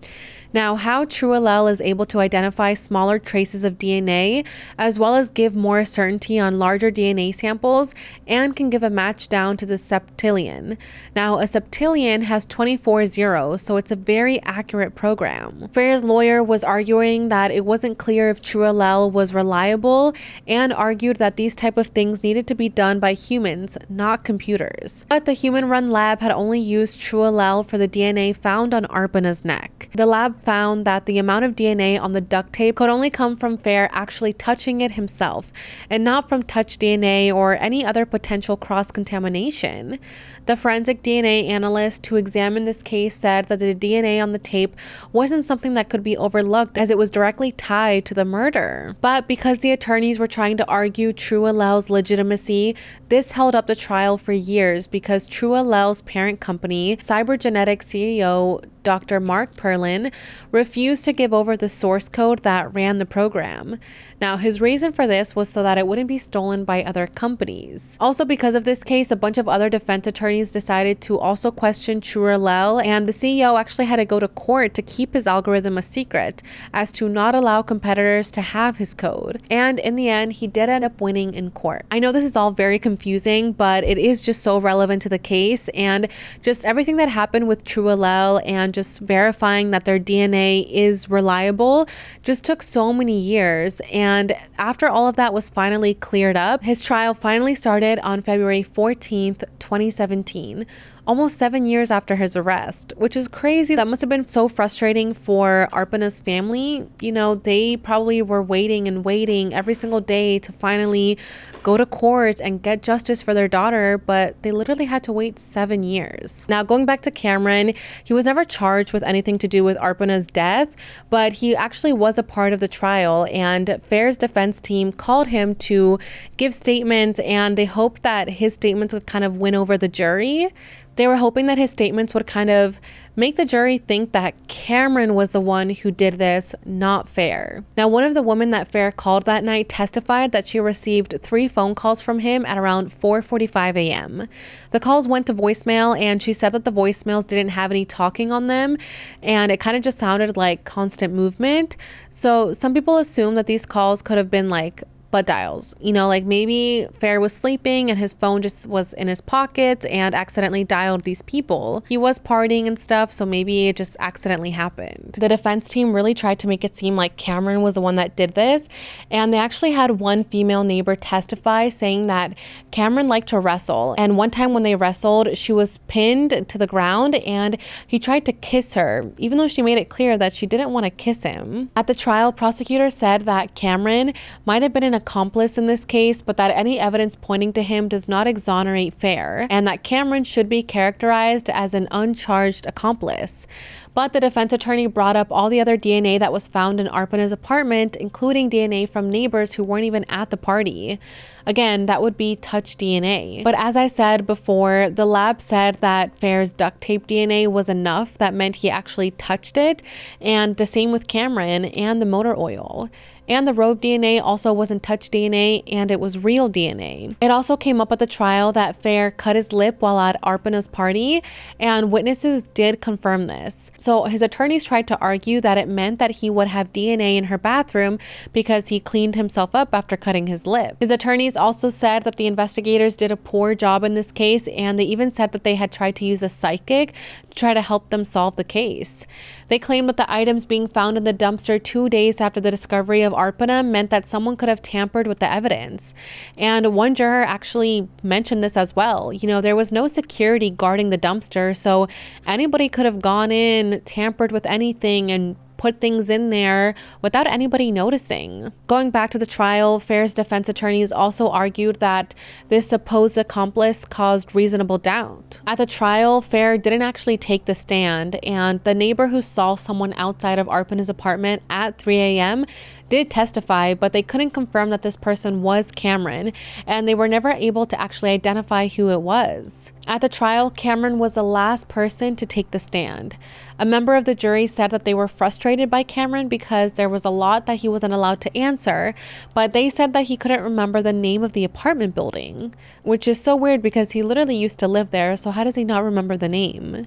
Speaker 1: Now, how True Allel is able to identify smaller traces of DNA, as well as give more certainty on larger DNA samples, and can give a match down to the septillion. Now, a septillion has 24 zeros, so it's a very accurate program. Fair's lawyer was arguing that it wasn't clear if True Allel was reliable, and argued that these type of things needed to be done by humans, not computers. But the human-run lab had only used True Allel for the DNA found on Arpana's neck. The lab found that the amount of DNA on the duct tape could only come from Fair actually touching it himself, and not from touch DNA or any other potential cross-contamination. The forensic DNA analyst who examined this case said that the DNA on the tape wasn't something that could be overlooked as it was directly tied to the murder. But because the attorneys were trying to argue True Allel's legitimacy, this held up the trial for years because True Allel's parent company, Cybergenetics CEO Dr. Mark Perlin, refused to give over the source code that ran the program. Now, his reason for this was so that it wouldn't be stolen by other companies. Also, because of this case, a bunch of other defense attorneys decided to also question True Allel, and the CEO actually had to go to court to keep his algorithm a secret, as to not allow competitors to have his code. And in the end, he did end up winning in court. I know this is all very confusing, but it is just so relevant to the case, and just everything that happened with True Allel and just verifying that their DNA is reliable just took so many years. And after all of that was finally cleared up, his trial finally started on February 14th, 2017. Almost 7 years after his arrest, which is crazy. That must have been so frustrating for Arpana's family. They probably were waiting and waiting every single day to finally go to court and get justice for their daughter, but they literally had to wait 7 years. Now, going back to Cameron, he was never charged with anything to do with Arpana's death, but he actually was a part of the trial, and Fair's defense team called him to give statements, and they hoped that his statements would kind of win over the jury. They were hoping that his statements would kind of make the jury think that Cameron was the one who did this, not Fair. Now, one of the women that Fair called that night testified that she received 3 phone calls from him at around 4:45 a.m. The calls went to voicemail, and she said that the voicemails didn't have any talking on them, and it kind of just sounded like constant movement. So some people assume that these calls could have been like butt dials, like maybe Fair was sleeping and his phone just was in his pockets and accidentally dialed these people. He was partying and stuff, so maybe it just accidentally happened. The defense team really tried to make it seem like Cameron was the one that did this, and they actually had one female neighbor testify saying that Cameron liked to wrestle, and one time when they wrestled, she was pinned to the ground and he tried to kiss her, even though she made it clear that she didn't want to kiss him. At the trial, prosecutors said that Cameron might have been an accomplice in this case, but that any evidence pointing to him does not exonerate Fair, and that Cameron should be characterized as an uncharged accomplice. But the defense attorney brought up all the other DNA that was found in Arpana's apartment, including DNA from neighbors who weren't even at the party. Again, that would be touch DNA. But as I said before, the lab said that Fair's duct tape DNA was enough. That meant he actually touched it, and the same with Cameron and the motor oil. And the robe DNA also wasn't touch DNA, and it was real DNA. It also came up at the trial that Fair cut his lip while at Arpana's party, and witnesses did confirm this. So his attorneys tried to argue that it meant that he would have DNA in her bathroom because he cleaned himself up after cutting his lip. His attorneys also said that the investigators did a poor job in this case, and they even said that they had tried to use a psychic to try to help them solve the case. They claimed that the items being found in the dumpster 2 days after the discovery of Arpana meant that someone could have tampered with the evidence. And one juror actually mentioned this as well. There was no security guarding the dumpster, so anybody could have gone in, tampered with anything, and put things in there without anybody noticing. Going back to the trial, Fair's defense attorneys also argued that this supposed accomplice caused reasonable doubt. At the trial, Fair didn't actually take the stand, and the neighbor who saw someone outside of Arpana's apartment at 3 a.m. did testify, but they couldn't confirm that this person was Cameron, and they were never able to actually identify who it was. At the trial, Cameron was the last person to take the stand. A member of the jury said that they were frustrated by Cameron because there was a lot that he wasn't allowed to answer, but they said that he couldn't remember the name of the apartment building, which is so weird because he literally used to live there, so how does he not remember the name?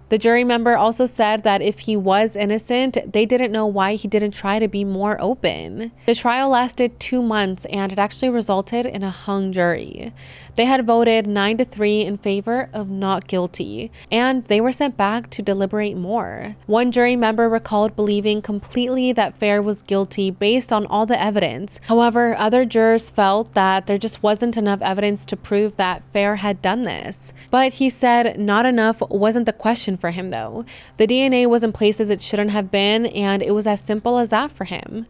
Speaker 1: The jury member also said that if he was innocent, they didn't know why he didn't try to be more open. The trial lasted 2 months, and it actually resulted in a hung jury. They had voted 9-3 in favor of not guilty, and they were sent back to deliberate more. One jury member recalled believing completely that Fair was guilty based on all the evidence. However, other jurors felt that there just wasn't enough evidence to prove that Fair had done this. But he said not enough wasn't the question for him though. The DNA was in places it shouldn't have been, and it was as simple as that for him.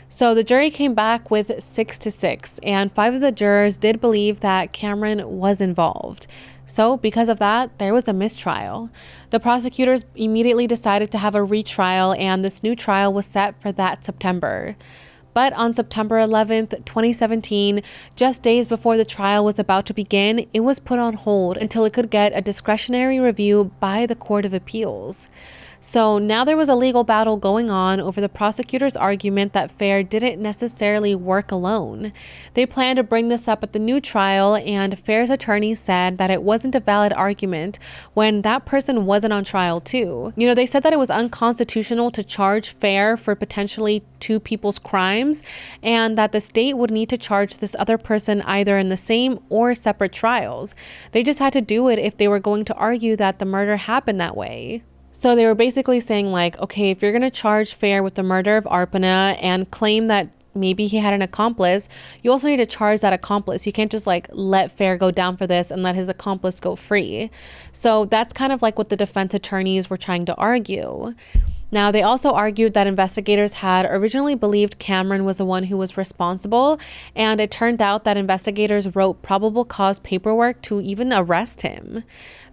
Speaker 1: So the jury came back with 6-6, and 5 of the jurors did believe that Cameron was involved. So because of that, there was a mistrial. The prosecutors immediately decided to have a retrial, and this new trial was set for that September. But on September 11th, 2017, just days before the trial was about to begin, it was put on hold until it could get a discretionary review by the Court of Appeals. So now there was a legal battle going on over the prosecutor's argument that Fair didn't necessarily work alone. They planned to bring this up at the new trial, and Fair's attorney said that it wasn't a valid argument when that person wasn't on trial too. They said that it was unconstitutional to charge Fair for potentially 2 people's crimes, and that the state would need to charge this other person either in the same or separate trials. They just had to do it if they were going to argue that the murder happened that way. So they were basically saying like, okay, if you're going to charge Fair with the murder of Arpana and claim that maybe he had an accomplice, you also need to charge that accomplice. You can't just like let Fair go down for this and let his accomplice go free. So that's kind of like what the defense attorneys were trying to argue. Now, they also argued that investigators had originally believed Cameron was the one who was responsible, and it turned out that investigators wrote probable cause paperwork to even arrest him.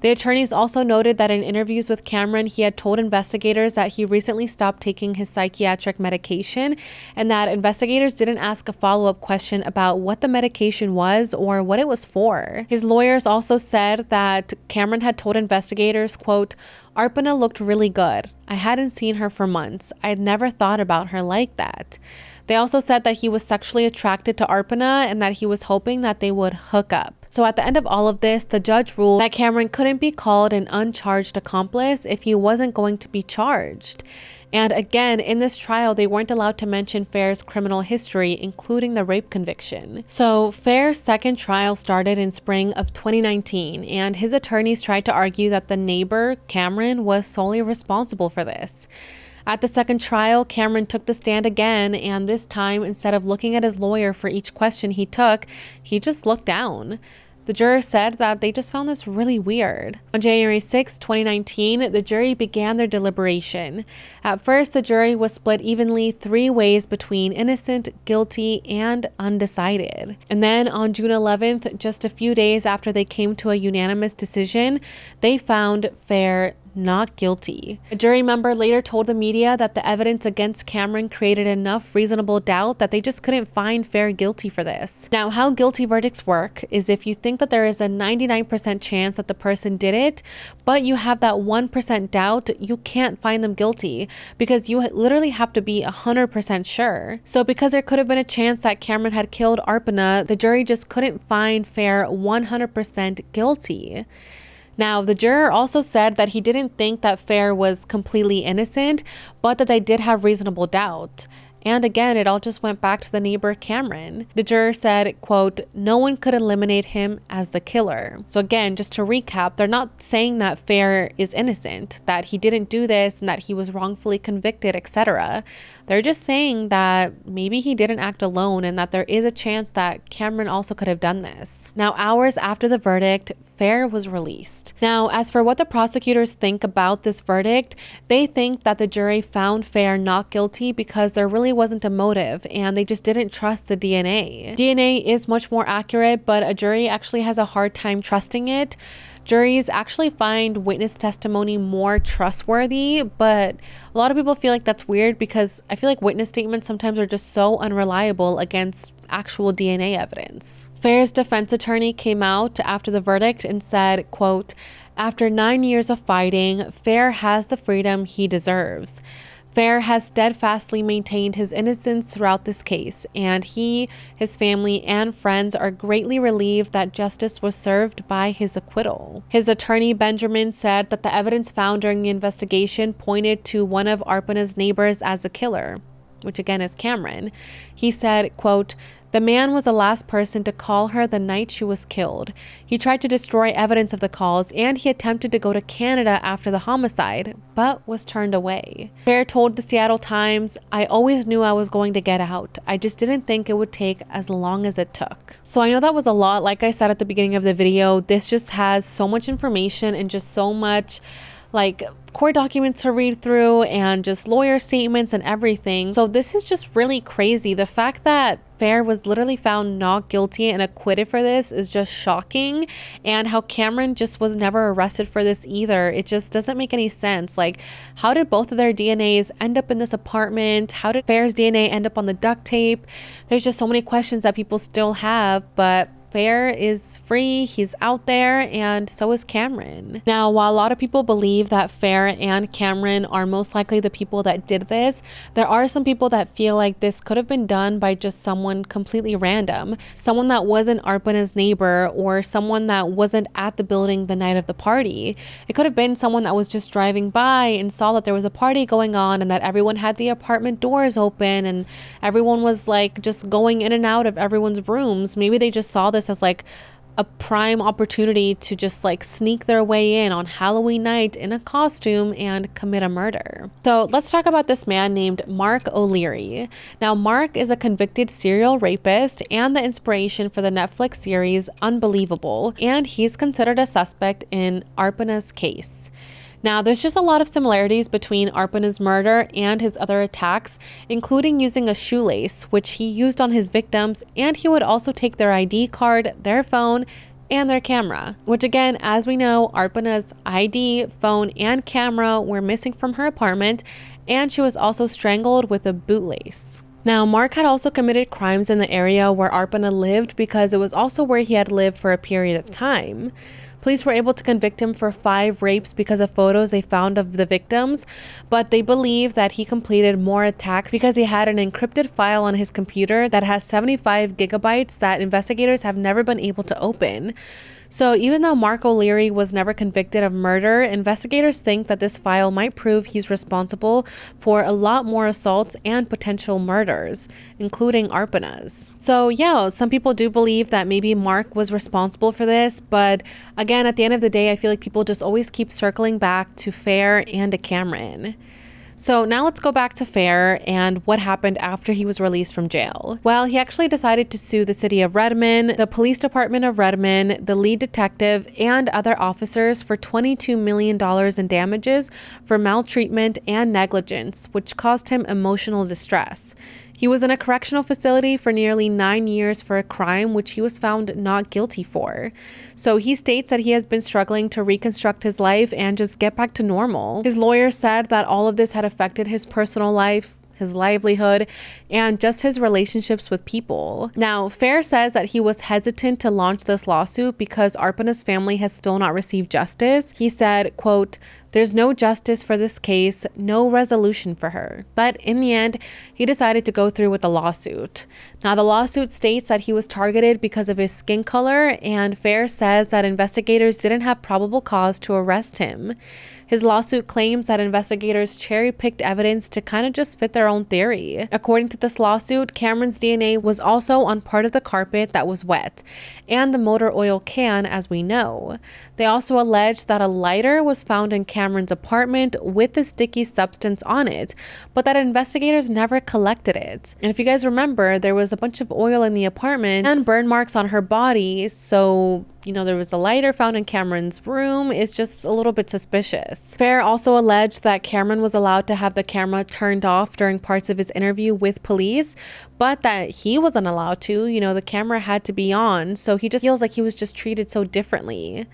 Speaker 1: The attorneys also noted that in interviews with Cameron, he had told investigators that he recently stopped taking his psychiatric medication and that investigators didn't ask a follow-up question about what the medication was or what it was for. His lawyers also said that Cameron had told investigators, quote, "Arpana looked really good. I hadn't seen her for months. I'd never thought about her like that." They also said that he was sexually attracted to Arpana and that he was hoping that they would hook up. So at the end of all of this, the judge ruled that Cameron couldn't be called an uncharged accomplice if he wasn't going to be charged. And again, in this trial, they weren't allowed to mention Fair's criminal history, including the rape conviction. So Fair's second trial started in spring of 2019, and his attorneys tried to argue that the neighbor, Cameron, was solely responsible for this. At the second trial, Cameron took the stand again, and this time, instead of looking at his lawyer for each question he took, he just looked down. The jurors said that they just found this really weird. On January 6, 2019, the jury began their deliberation. At first, the jury was split evenly 3 ways between innocent, guilty, and undecided. And then on June 11th, just a few days after they came to a unanimous decision, they found Fair not guilty. A jury member later told the media that the evidence against Cameron created enough reasonable doubt that they just couldn't find Fair guilty for this. Now, how guilty verdicts work is if you think that there is a 99% chance that the person did it, but you have that 1% doubt, you can't find them guilty because you literally have to be 100% sure. So because there could have been a chance that Cameron had killed Arpana, the jury just couldn't find Fair 100% guilty. Now, the juror also said that he didn't think that Fair was completely innocent, but that they did have reasonable doubt. And again, it all just went back to the neighbor, Cameron. The juror said, quote, "No one could eliminate him as the killer." So again, just to recap, they're not saying that Fair is innocent, that he didn't do this and that he was wrongfully convicted, etc. They're just saying that maybe he didn't act alone and that there is a chance that Cameron also could have done this. Now, hours after the verdict, Fair was released. Now, as for what the prosecutors think about this verdict, they think that the jury found Fair not guilty because there really wasn't a motive and they just didn't trust the DNA. DNA is much more accurate, but a jury actually has a hard time trusting it. Juries actually find witness testimony more trustworthy, but a lot of people feel like that's weird because I feel like witness statements sometimes are just so unreliable against actual DNA evidence. Fair's defense attorney came out after the verdict and said, quote, "After 9 years of fighting, Fair has the freedom he deserves. Fair has steadfastly maintained his innocence throughout this case, and he, his family, and friends are greatly relieved that justice was served by his acquittal." His attorney, Benjamin, said that the evidence found during the investigation pointed to one of Arpana's neighbors as a killer, which again is Cameron. He said, quote, "The man was the last person to call her the night she was killed. He tried to destroy evidence of the calls and he attempted to go to Canada after the homicide, but was turned away." Fair told the Seattle Times, "I always knew I was going to get out. I just didn't think it would take as long as it took." So I know that was a lot. Like I said at the beginning of the video, this just has so much information and just so much like court documents to read through and just lawyer statements and everything. So this is just really crazy. The fact that Fair was literally found not guilty and acquitted for this is just shocking, and how Cameron just was never arrested for this either. It just doesn't make any sense. Like, how did both of their DNAs end up in this apartment? How did Fair's DNA end up on the duct tape? There's just so many questions that people still have, but Fair is free, he's out there, and so is Cameron. Now, while a lot of people believe that Fair and Cameron are most likely the people that did this, there are some people that feel like this could have been done by just someone completely random, someone that wasn't Arpana's neighbor or someone that wasn't at the building the night of the party. It could have been someone that was just driving by and saw that there was a party going on and that everyone had the apartment doors open and everyone was like just going in and out of everyone's rooms. Maybe they just saw this as like a prime opportunity to just like sneak their way in on Halloween night in a costume and commit a murder. So let's talk about this man named Mark O'Leary. Now, Mark is a convicted serial rapist and the inspiration for the Netflix series Unbelievable, and he's considered a suspect in Arpana's case. Now, there's just a lot of similarities between Arpana's murder and his other attacks, including using a shoelace, which he used on his victims, and he would also take their ID card, their phone, and their camera, which again, as we know, Arpana's ID, phone, and camera were missing from her apartment, and she was also strangled with a bootlace. Now, Mark had also committed crimes in the area where Arpana lived because it was also where he had lived for a period of time. Police were able to convict him for 5 rapes because of photos they found of the victims, but they believe that he completed more attacks because he had an encrypted file on his computer that has 75 gigabytes that investigators have never been able to open. So even though Mark O'Leary was never convicted of murder, investigators think that this file might prove he's responsible for a lot more assaults and potential murders, including Arpana's. So yeah, some people do believe that maybe Mark was responsible for this, but again, at the end of the day, I feel like people just always keep circling back to Fair and to Cameron. So now let's go back to Fair and what happened after he was released from jail. Well, he actually decided to sue the city of Redmond, the police department of Redmond, the lead detective, and other officers for $22 million in damages for maltreatment and negligence, which caused him emotional distress. He was in a correctional facility for nearly 9 years for a crime which he was found not guilty for. So he states that he has been struggling to reconstruct his life and just get back to normal. His lawyer said that all of this had affected his personal life, his livelihood, and just his relationships with people. Now, Fair says that he was hesitant to launch this lawsuit because Arpana's family has still not received justice. He said, quote, "There's no justice for this case, no resolution for her." But in the end, he decided to go through with the lawsuit. Now, the lawsuit states that he was targeted because of his skin color, and Fair says that investigators didn't have probable cause to arrest him. His lawsuit claims that investigators cherry-picked evidence to kind of just fit their own theory. According to this lawsuit, Cameron's DNA was also on part of the carpet that was wet, and the motor oil can, as we know. They also allege that a lighter was found in Cameron's apartment with the sticky substance on it, but that investigators never collected it. And if you guys remember, there was a bunch of oil in the apartment and burn marks on her body, so there was a lighter found in Cameron's room. It's just a little bit suspicious. Fair also alleged that Cameron was allowed to have the camera turned off during parts of his interview with police, but that he wasn't allowed to. The camera had to be on, so he just feels like he was just treated so differently.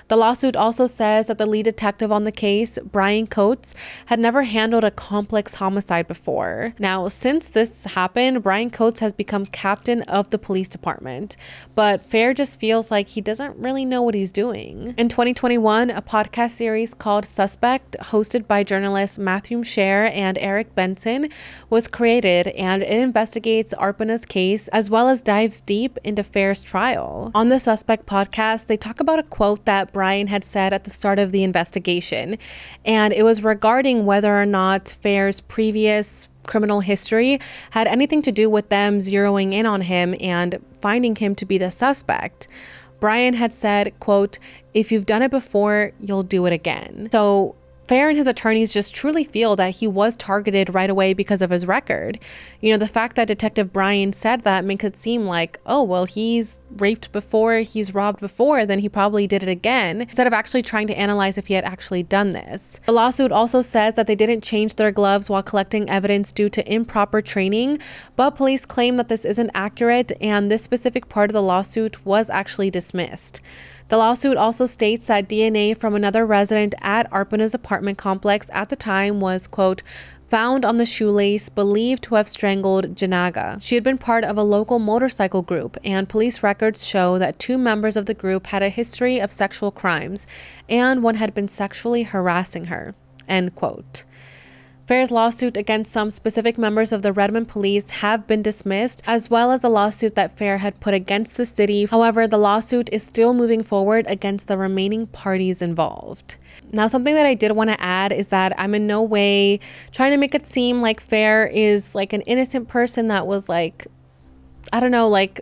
Speaker 1: The lawsuit also says that the lead detective on the case, Brian Coates, had never handled a complex homicide before. Now, since this happened, Brian Coates has become captain of the police department, but Fair just feels like he doesn't really know what he's doing. In 2021, a podcast series called Suspect, hosted by journalists Matthew Scher and Eric Benson, was created, and it investigates Arpana's case as well as dives deep into Fair's trial. On the Suspect podcast, they talk about a quote that Brian had said at the start of the investigation, and it was regarding whether or not Fair's previous criminal history had anything to do with them zeroing in on him and finding him to be the suspect. Brian had said, quote, "If you've done it before, you'll do it again." So Fair and his attorneys just truly feel that he was targeted right away because of his record. The fact that Detective Brian said that makes it seem like, oh, well, he's raped before, he's robbed before, then he probably did it again, instead of actually trying to analyze if he had actually done this. The lawsuit also says that they didn't change their gloves while collecting evidence due to improper training, but police claim that this isn't accurate, and this specific part of the lawsuit was actually dismissed. The lawsuit also states that DNA from another resident at Arpana's apartment complex at the time was, quote, found on the shoelace believed to have strangled Jinaga. She had been part of a local motorcycle group, and police records show that 2 members of the group had a history of sexual crimes, and one had been sexually harassing her, end quote. Fair's lawsuit against some specific members of the Redmond police have been dismissed, as well as a lawsuit that Fair had put against the city. However, the lawsuit is still moving forward against the remaining parties involved. Now, something that I did want to add is that I'm in no way trying to make it seem like Fair is like an innocent person that was like, I don't know, like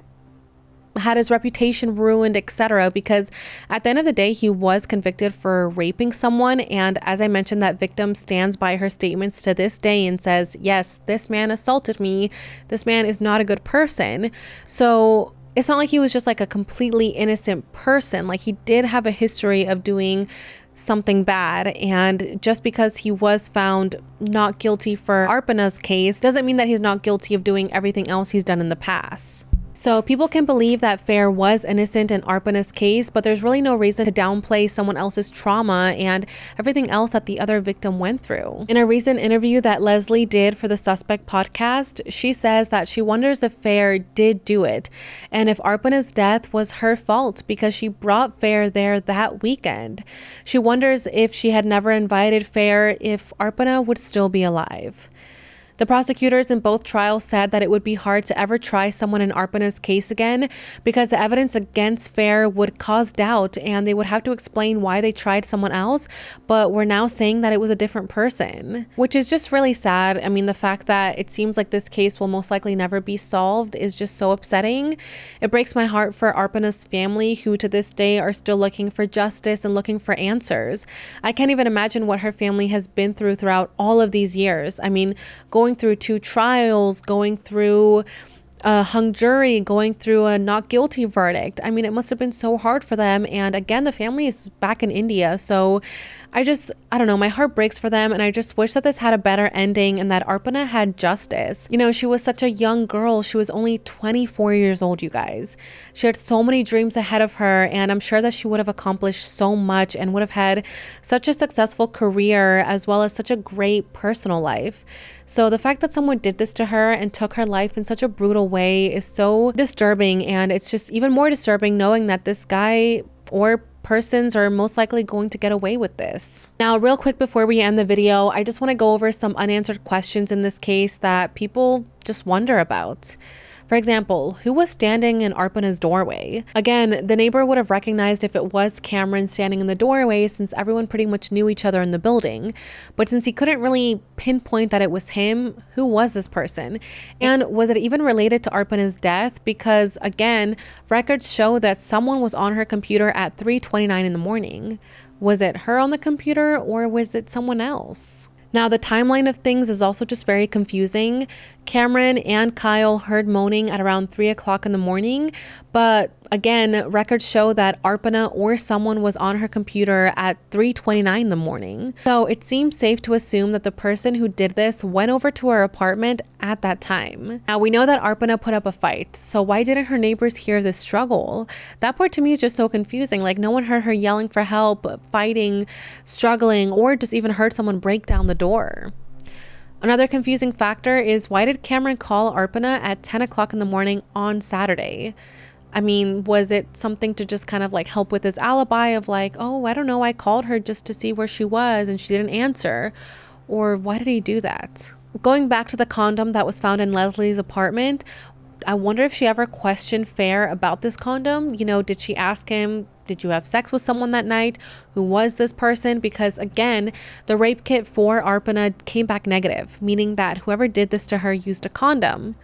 Speaker 1: had his reputation ruined, etc., because at the end of the day, he was convicted for raping someone, and as I mentioned, that victim stands by her statements to this day and says, yes, this man assaulted me, this man is not a good person. So it's not like he was just like a completely innocent person. Like, he did have a history of doing something bad, and just because he was found not guilty for Arpana's case doesn't mean that he's not guilty of doing everything else he's done in the past. So people can believe that Fair was innocent in Arpana's case, but there's really no reason to downplay someone else's trauma and everything else that the other victim went through. In a recent interview that Leslie did for the Suspect podcast, she says that she wonders if Fair did do it and if Arpana's death was her fault because she brought Fair there that weekend. She wonders if she had never invited Fair, if Arpana would still be alive. The prosecutors in both trials said that it would be hard to ever try someone in Arpana's case again because the evidence against Fair would cause doubt and they would have to explain why they tried someone else, but we're now saying that it was a different person, which is just really sad. I mean, the fact that it seems like this case will most likely never be solved is just so upsetting. It breaks my heart for Arpana's family, who to this day are still looking for justice and looking for answers. I can't even imagine what her family has been through throughout all of these years. I mean, going through 2 trials, going through a hung jury, going through a not guilty verdict. I mean, it must have been so hard for them. And again, the family is back in India. So I don't know, my heart breaks for them. And I just wish that this had a better ending and that Arpana had justice. You know, she was such a young girl. She was only 24 years old, you guys. She had so many dreams ahead of her. And I'm sure that she would have accomplished so much and would have had such a successful career as well as such a great personal life. So the fact that someone did this to her and took her life in such a brutal way is so disturbing. And it's just even more disturbing knowing that this guy or persons are most likely going to get away with this. Now, real quick before we end the video, I just want to go over some unanswered questions in this case that people just wonder about. For example, who was standing in Arpana's doorway? Again, the neighbor would have recognized if it was Cameron standing in the doorway since everyone pretty much knew each other in the building. But since he couldn't really pinpoint that it was him, who was this person? And was it even related to Arpana's death? Because again, records show that someone was on her computer at 3:29 in the morning. Was it her on the computer or was it someone else? Now, the timeline of things is also just very confusing. Cameron and Kyle heard moaning at around 3 o'clock in the morning, but again, records show that Arpana or someone was on her computer at 3:29 in the morning. So it seems safe to assume that the person who did this went over to her apartment at that time. Now, we know that Arpana put up a fight, so why didn't her neighbors hear this struggle? That part to me is just so confusing. Like, no one heard her yelling for help, fighting, struggling, or just even heard someone break down the door. Another confusing factor is, why did Cameron call Arpana at 10 o'clock in the morning on Saturday? I mean, was it something to just kind of like help with his alibi of like, oh, I don't know, I called her just to see where she was and she didn't answer? Or why did he do that? Going back to the condom that was found in Leslie's apartment, I wonder if she ever questioned Fair about this condom. You know, did she ask him, did you have sex with someone that night? Who was this person? Because again, the rape kit for Arpana came back negative, meaning that whoever did this to her used a condom.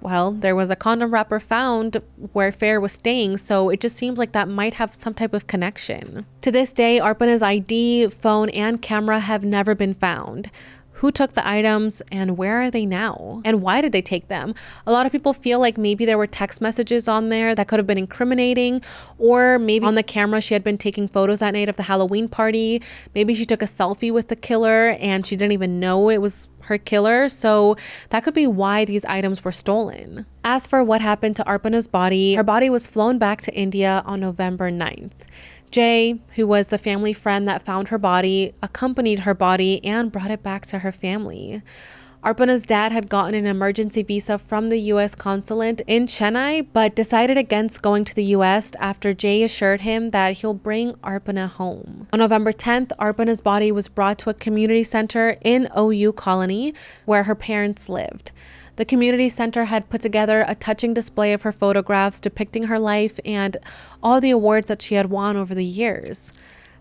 Speaker 1: Well, there was a condom wrapper found where Fair was staying, so it just seems like that might have some type of connection. To this day, Arpana's ID, phone, and camera have never been found. Who took the items and where are they now? And why did they take them? A lot of people feel like maybe there were text messages on there that could have been incriminating, or maybe on the camera she had been taking photos that night of the Halloween party. Maybe she took a selfie with the killer and she didn't even know it was her killer. So that could be why these items were stolen. As for what happened to Arpana's body, her body was flown back to India on November 9th. Jay, who was the family friend that found her body, accompanied her body and brought it back to her family. Arpana's dad had gotten an emergency visa from the U.S. consulate in Chennai, but decided against going to the U.S. after Jay assured him that he'll bring Arpana home. On November 10th, Arpana's body was brought to a community center in OU Colony, where her parents lived. The community center had put together a touching display of her photographs depicting her life and all the awards that she had won over the years.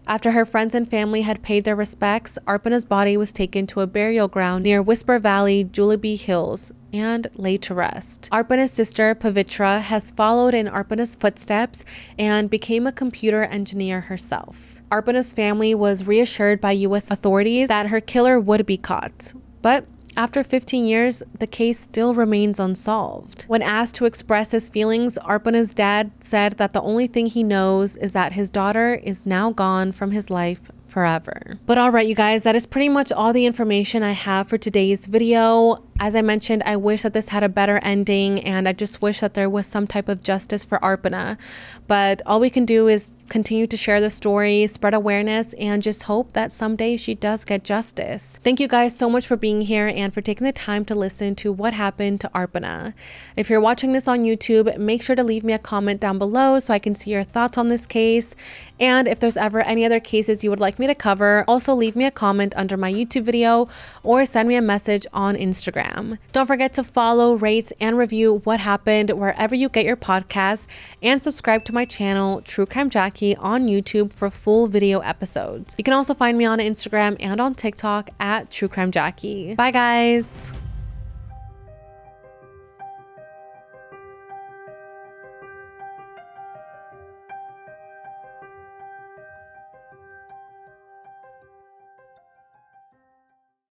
Speaker 1: After her friends and family had paid their respects, Arpana's body was taken to a burial ground near Whisper Valley, Jubilee Hills, and laid to rest. Arpana's sister, Pavitra, has followed in Arpana's footsteps and became a computer engineer herself. Arpana's family was reassured by U.S. authorities that her killer would be caught, but after 15 years, the case still remains unsolved. When asked to express his feelings, Arpana's dad said that the only thing he knows is that his daughter is now gone from his life forever. But all right, you guys, that is pretty much all the information I have for today's video. As I mentioned, I wish that this had a better ending, and I just wish that there was some type of justice for Arpana. But all we can do is continue to share the story, spread awareness, and just hope that someday she does get justice. Thank you guys so much for being here and for taking the time to listen to what happened to Arpana. If you're watching this on YouTube, make sure to leave me a comment down below so I can see your thoughts on this case. And if there's ever any other cases you would like me to cover, also leave me a comment under my YouTube video or send me a message on Instagram. Don't forget to follow, rate, and review What Happened wherever you get your podcasts, and subscribe to my channel, True Crime Jackie, on YouTube for full video episodes. You can also find me on Instagram and on TikTok at True Crime Jackie. Bye guys!